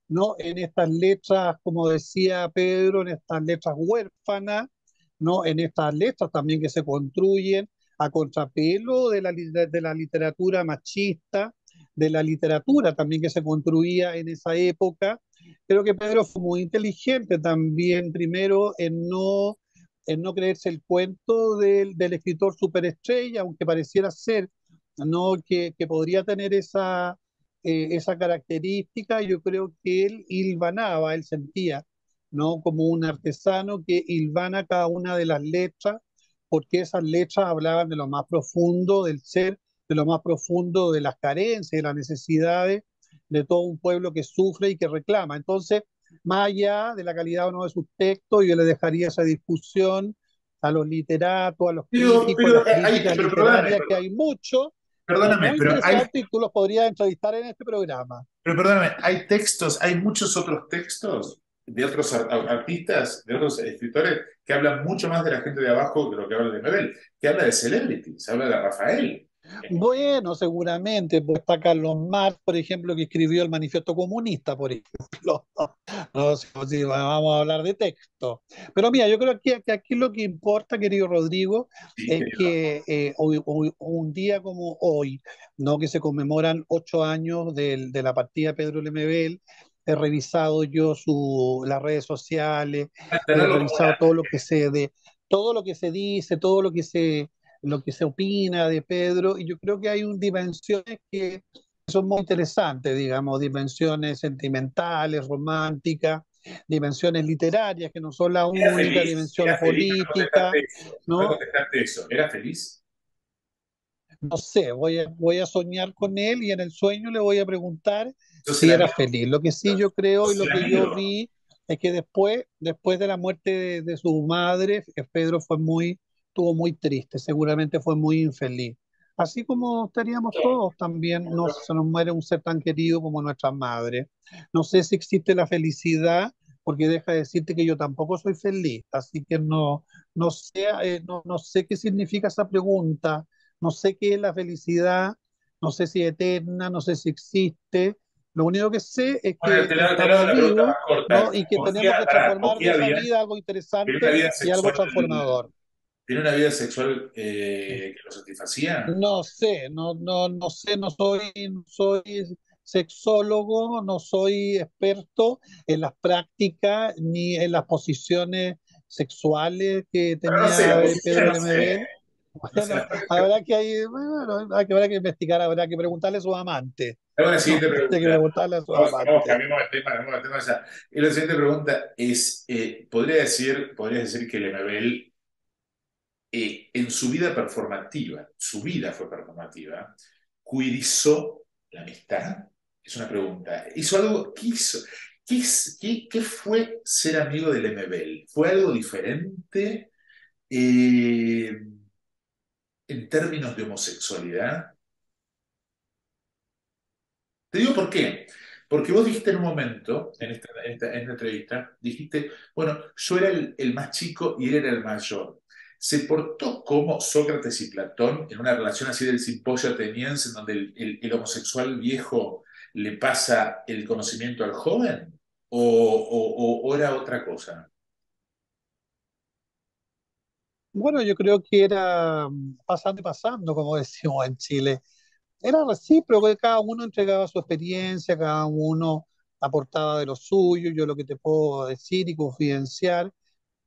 ¿no? En estas letras, como decía Pedro, en estas letras huérfanas, ¿no? En estas letras también que se construyen a contrapelo de la literatura machista, de la literatura también que se construía en esa época. Creo que Pedro fue muy inteligente también, primero, en no creerse el cuento del escritor superestrella, aunque pareciera ser, ¿no? Que podría tener esa característica. Yo creo que él hilvanaba, él sentía, ¿no? Como un artesano que hilvana cada una de las letras, porque esas letras hablaban de lo más profundo del ser, de lo más profundo de las carencias, de las necesidades de todo un pueblo que sufre y que reclama. Entonces, más allá de la calidad o no de sus textos, yo le dejaría esa discusión a los literatos, a los críticos, a las críticas Pero perdóname, literarias, que hay muchos y perdóname, muy interesante y tú los podrías entrevistar en este programa. pero perdóname, hay textos, hay muchos otros textos de otros artistas, de otros escritores que hablan mucho más de la gente de abajo que lo que habla de Mebel, que habla de celebrities, habla de Rafael. Bueno, seguramente, pues está Carlos Marx, por ejemplo, que escribió el Manifiesto Comunista, por ejemplo. No sé si vamos a hablar de texto. Pero mira, yo creo que aquí lo que importa, querido Rodrigo, Sí, es querido. que un día como hoy, ¿no? Que se conmemoran 8 años de la partida de Pedro Lemebel, he revisado yo las redes sociales, he Tenerlo como revisado todo lo que se dice, todo lo que se opina de Pedro, y yo creo que hay dimensiones que son muy interesantes, digamos, dimensiones sentimentales, románticas, dimensiones literarias, que no son la única, dimensión era feliz, no me política, contestaste eso, no me ¿no? contestaste eso, ¿era feliz? No sé, voy a soñar con él y en el sueño le voy a preguntar ¿Sos el si era amigo? feliz. Lo que sí yo creo y ¿Sos lo el que yo amigo? vi es que después de la muerte de su madre, Pedro estuvo muy triste, seguramente fue muy infeliz. Así como estaríamos todos también, no se nos muere un ser tan querido como nuestra madre. No sé si existe la felicidad, porque deja de decirte que yo tampoco soy feliz, así que no sé, no sé qué significa esa pregunta, no sé qué es la felicidad, no sé si es eterna, no sé si existe. Lo único que sé es Bueno, que te la hago estamos la pregunta vivos, más corta. ¿no? Y que tenemos que transformar de ¿Cogía esa bien? vida algo ¿Tiene una interesante vida y algo sexual, transformador. tiene una vida sexual que lo satisfacía? No sé, no sé, no soy sexólogo, no soy experto en las prácticas ni en las posiciones sexuales que Pero no sé, la tenía posición Pedro no sé. Lemebel. No sé, Bueno, habrá que, habrá que investigar, habrá que preguntarle a su amante. hago la No, siguiente hay que pregunta. preguntarle a su Vamos, amante. cambiemos de tema, cambiemos de tema ya. Y la siguiente pregunta es, ¿podrías decir que Lemebel en su vida performativa, su vida fue performativa, cuidizó la amistad? Es una pregunta. ¿Hizo algo? ¿Qué hizo? ¿Qué fue ser amigo de Lemebel? ¿Fue algo diferente eh, en términos de homosexualidad? Te digo por qué. Porque vos dijiste en un momento, en esta entrevista, dijiste, bueno, yo era el más chico y él era el mayor. Se portó como Sócrates y Platón en una relación así del simposio ateniense, en donde el homosexual viejo le pasa el conocimiento al joven? ¿O era otra cosa? Bueno, yo creo que era pasando y pasando, como decimos en Chile. Era recíproco, que cada uno entregaba su experiencia, cada uno aportaba de lo suyo. Yo lo que te puedo decir y confidenciar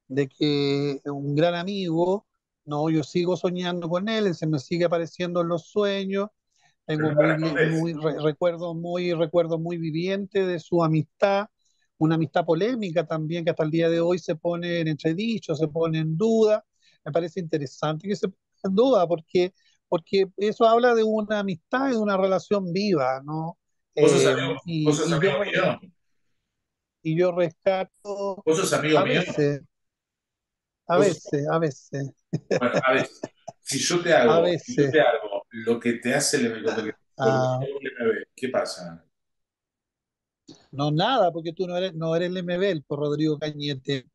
de que un gran amigo, no, yo sigo soñando con él, él se me sigue apareciendo en los sueños, Pero tengo no me respondés. recuerdos muy vivientes de su amistad, una amistad polémica también que hasta el día de hoy se pone en entredicho, se pone en duda. Me parece interesante que se ponga en duda porque eso habla de una amistad y de una relación viva, ¿no? Eh, Vos sos y yo, amigo mío. y yo rescato Vos sos amigo a mío. veces, a Vos veces, a veces, Bueno, a ver, a si yo veces. te hago lo que te hace lo que te Ah, hago el MB, ¿qué pasa? no, nada, porque tú no eres el MBL, por Rodrigo Cañete.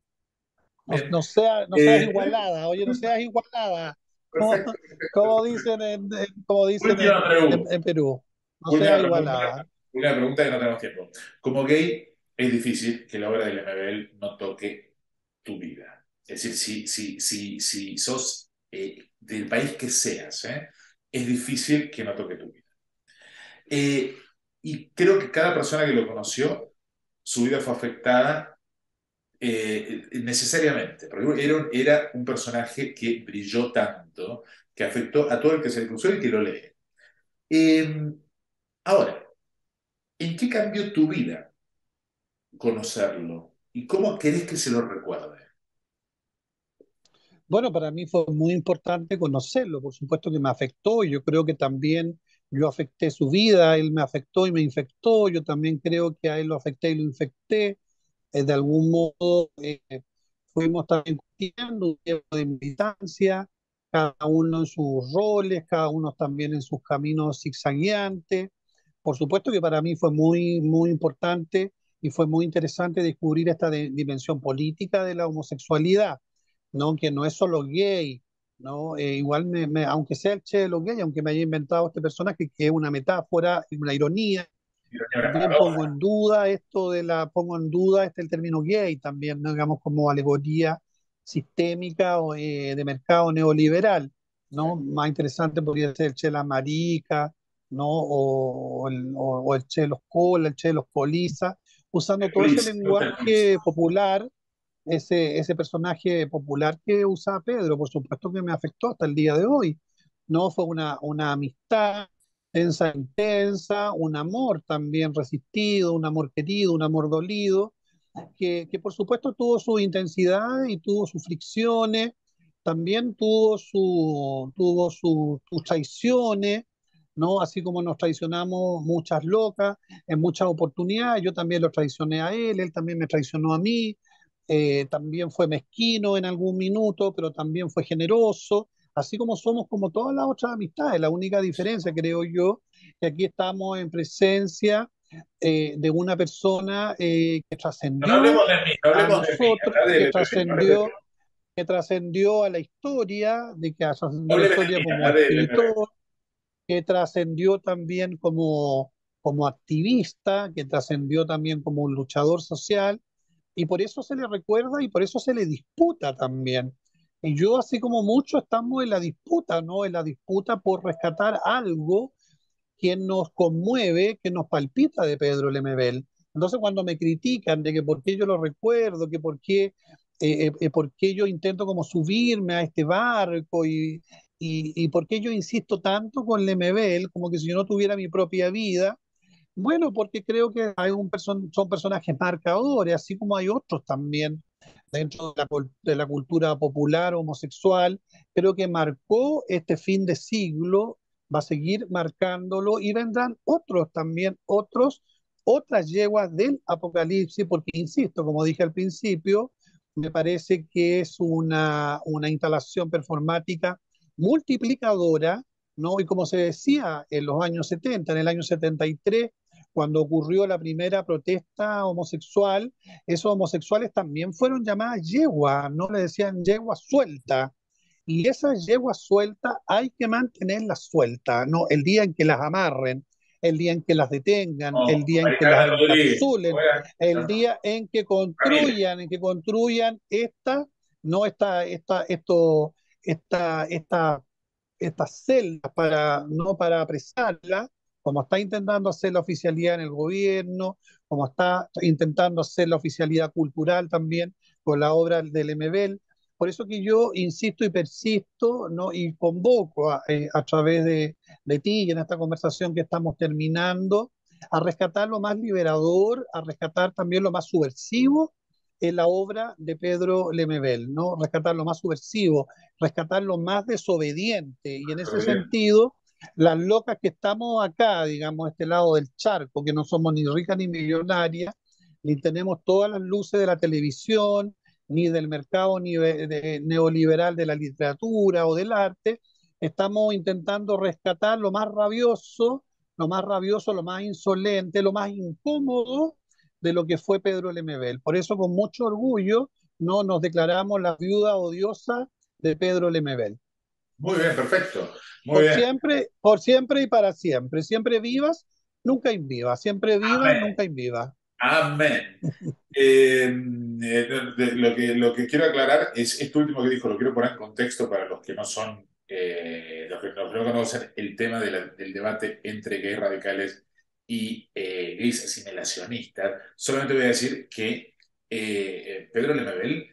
Bien. No seas Eh, igualada, oye, no seas igualada, como, perfecto. como dicen Última pregunta. en Perú. No Última seas pregunta. igualada. Última pregunta que no tenemos tiempo. Como gay, es difícil que la obra del MBL no toque tu vida. Es decir, si sos del país que seas, es difícil que no toque tu vida. Eh, y creo que cada persona que lo conoció, su vida fue afectada necesariamente, porque era un personaje que brilló tanto, que afectó a todo el que se le cruzó y que lo lee. Eh, Ahora, ¿en qué cambió tu vida conocerlo? ¿Y cómo querés que se lo recuerde? Bueno, para mí fue muy importante conocerlo, por supuesto que me afectó, yo creo que también yo afecté su vida, él me afectó y me infectó, yo también creo que a él lo afecté y lo infecté. De algún modo fuimos también cumpliendo un tiempo de militancia, cada uno en sus roles, cada uno también en sus caminos zigzagueantes. Por supuesto que para mí fue muy importante y fue muy interesante descubrir esta dimensión política de la homosexualidad, ¿no? Que no es solo gay, ¿no? Igual, aunque sea el Che de los gays, aunque me haya inventado este personaje, que es una metáfora, una ironía, Ironía, una también paradoja. pongo en duda el término gay también, ¿no? Digamos, como alegoría sistémica o de mercado neoliberal, ¿no? Más interesante podría ser el Che de la marica, ¿no? O el Che de los cola, el Che de los colizas, usando todo ese Police, me gusta el police. lenguaje popular, ese personaje popular que usa Pedro, por supuesto que me afectó hasta el día de hoy, ¿no? Fue una amistad tensa, intensa, un amor también resistido, un amor querido, un amor dolido, que por supuesto tuvo su intensidad y tuvo sus fricciones, también sus traiciones, ¿no? Así como nos traicionamos muchas locas en muchas oportunidades, yo también lo traicioné a él también me traicionó a mí, también fue mezquino en algún minuto, pero también fue generoso, así como somos como todas las otras amistades. La única diferencia, creo yo, que aquí estamos en presencia de una persona que No, no trascendió hablemos de mí, no a hablemos de mí, nosotros, hablar del MB, no hablemos de mí. que trascendió a la historia, de que trascendió No a la hablemos de historia mí, como hablar del MB. escritor, que trascendió también como activista, que trascendió también como un luchador social, y por eso se le recuerda y por eso se le disputa también. Y yo, así como muchos, estamos en la disputa, ¿no? En la disputa por rescatar algo que nos conmueve, que nos palpita de Pedro Lemebel. Entonces, cuando me critican de que por qué yo lo recuerdo, que por qué yo intento como subirme a este barco y por qué yo insisto tanto con Lemebel, como que si yo no tuviera mi propia vida, bueno, porque creo que son personajes marcadores, así como hay otros también dentro de la cultura popular homosexual. Creo que marcó este fin de siglo, va a seguir marcándolo y vendrán otros también, otras yeguas del apocalipsis, porque insisto, como dije al principio, me parece que es una instalación performática multiplicadora, ¿no? Y como se decía en los años 70, en el año 73, cuando ocurrió la primera protesta homosexual, esos homosexuales también fueron llamadas yegua, no le decían yegua suelta. Y esas yeguas sueltas hay que mantenerlas sueltas, ¿no? El día en que las amarren. el día en que las detengan, No, el día en que las Maricarmen Rodríguez, encapsulen, el día Camila. en que construyan esta, no esta, esta, esta, estas celdas para, no para apresarla, como está intentando hacer la oficialidad en el gobierno, como está intentando hacer la oficialidad cultural también con la obra del MBL. Por eso que yo insisto y persisto, ¿no? Y convoco a través de ti y en esta conversación que estamos terminando, a rescatar lo más liberador, a rescatar también lo más subversivo en la obra de Pedro Lemebel, ¿no? Rescatar lo más subversivo, rescatar lo más desobediente. Y en ese Pero bien. sentido, las locas que estamos acá, digamos, este lado del charco, que no somos ni ricas ni millonarias, ni tenemos todas las luces de la televisión, ni del mercado neoliberal de la literatura o del arte, estamos intentando rescatar lo más rabioso, lo más insolente, lo más incómodo de lo que fue Pedro Lemebel. Por eso, con mucho orgullo, no nos declaramos la viuda odiosa de Pedro Lemebel. Muy bien, perfecto. Muy bien. Por siempre y para siempre. Siempre vivas, nunca invivas. Siempre vivas, Amén. nunca invivas. Amén. Lo que quiero aclarar es esto último que dijo, lo quiero poner en contexto para los que no son, los que no conocen el tema del debate entre gays radicales y gays asimilacionistas. Solamente voy a decir que Pedro Lemebel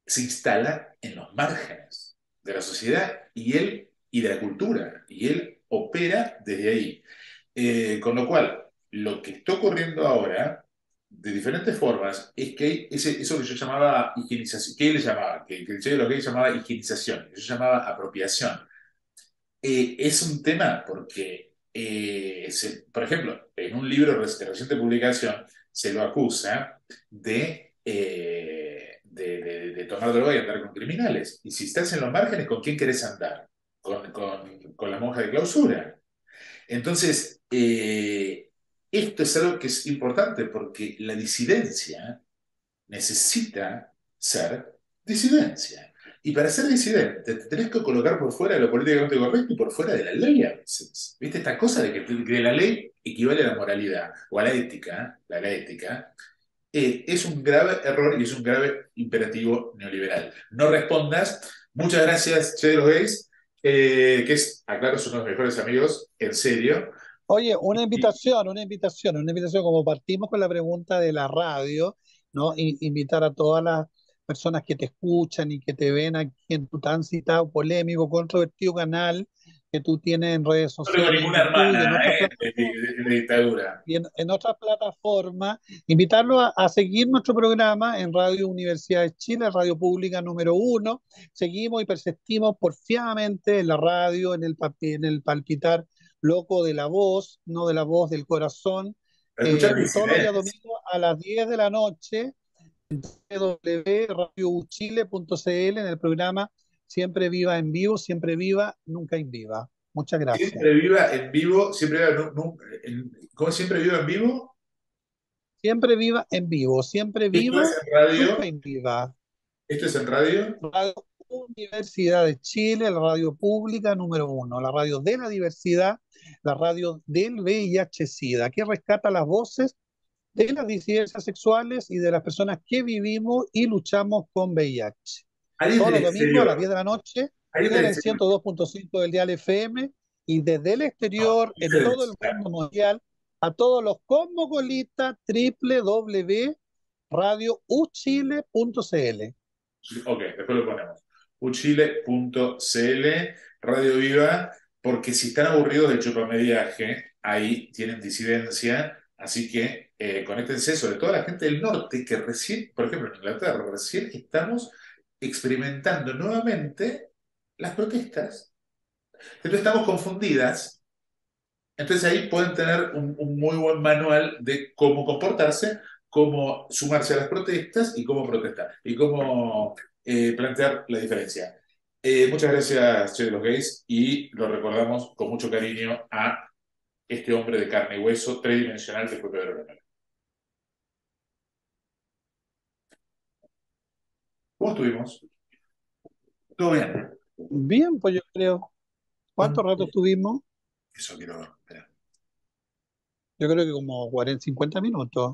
se instala en los márgenes de la sociedad y de la cultura, y él opera desde ahí. Con lo cual, lo que está ocurriendo ahora, de diferentes formas, es que hay eso que yo llamaba higienización, que él llamaba, que el Che de los gays llamaba higienización, que yo llamaba apropiación. Es un tema porque, por ejemplo, en un libro de reciente publicación se lo acusa de tomar droga y andar con criminales. Y si estás en los márgenes, ¿con quién querés andar? Con la monja de clausura. Entonces, esto es algo que es importante porque la disidencia necesita ser disidencia. Y para ser disidente te tenés que colocar por fuera de lo políticamente correcto y por fuera de la ley a veces. ¿Viste esta cosa de que la ley equivale a la moralidad o a la ética? Es un grave error y es un grave imperativo neoliberal. No respondas. Muchas gracias, Che de los Gays, que es, aclaro, son uno de mis mejores amigos, en serio. Oye, Y una invitación, como partimos con la pregunta de la radio, ¿no? Invitar a todas las personas que te escuchan y que te ven aquí en tu tan citado, polémico, controvertido canal que tú tienes en redes no tengo sociales, en ninguna YouTube y en hermana otras plataformas de dictadura. en otras plataformas, invitarlos a seguir nuestro programa en Radio Universidad de Chile, radio pública número uno. Seguimos y persistimos porfiadamente en la radio, en el palpitar loco de la voz, no de la voz del corazón, Escuchar todos los días disidencia. domingos a las 10 de la noche, www.radiouchile.cl en el programa Siempre Viva en Vivo, Siempre Viva, Nunca en Viva. Muchas gracias. Siempre viva en vivo, siempre viva, ¿cómo es siempre viva en vivo? Siempre viva en vivo, siempre Esto es viva, en radio, nunca en viva. esto es en radio. Radio Universidad de Chile, la radio pública número uno, la radio de la diversidad, la radio del VIH-Sida, que rescata las voces de las disidencias sexuales y de las personas que vivimos y luchamos con VIH. Alguien Todos del los domingos a las 10 exterior. de la noche Alguien en del el exterior. 102.5 del dial FM y desde el No, exterior, en todo el diferencia. mundo mundial, a todos los cosmogolistas www.radiouchile.cl. Ok, después lo ponemos. uchile.cl, Radio Viva, porque si están aburridos del chupamediaje, ahí tienen disidencia, así que conéctense, sobre todo a la gente del norte, que recién, por ejemplo en Inglaterra, recién estamos experimentando nuevamente las protestas. Entonces estamos confundidas. Entonces ahí pueden tener un muy buen manual de cómo comportarse, cómo sumarse a las protestas y cómo protestar y cómo plantear la diferencia. Muchas gracias, Che de los Gays, y lo recordamos con mucho cariño a este hombre de carne y hueso tridimensional que fue Pedro Lemebel. ¿Cómo estuvimos? ¿Todo bien? Bien, pues yo creo. ¿Cuánto rato estuvimos? Eso quiero ver. Espera. Yo creo que como 40, 50 minutos.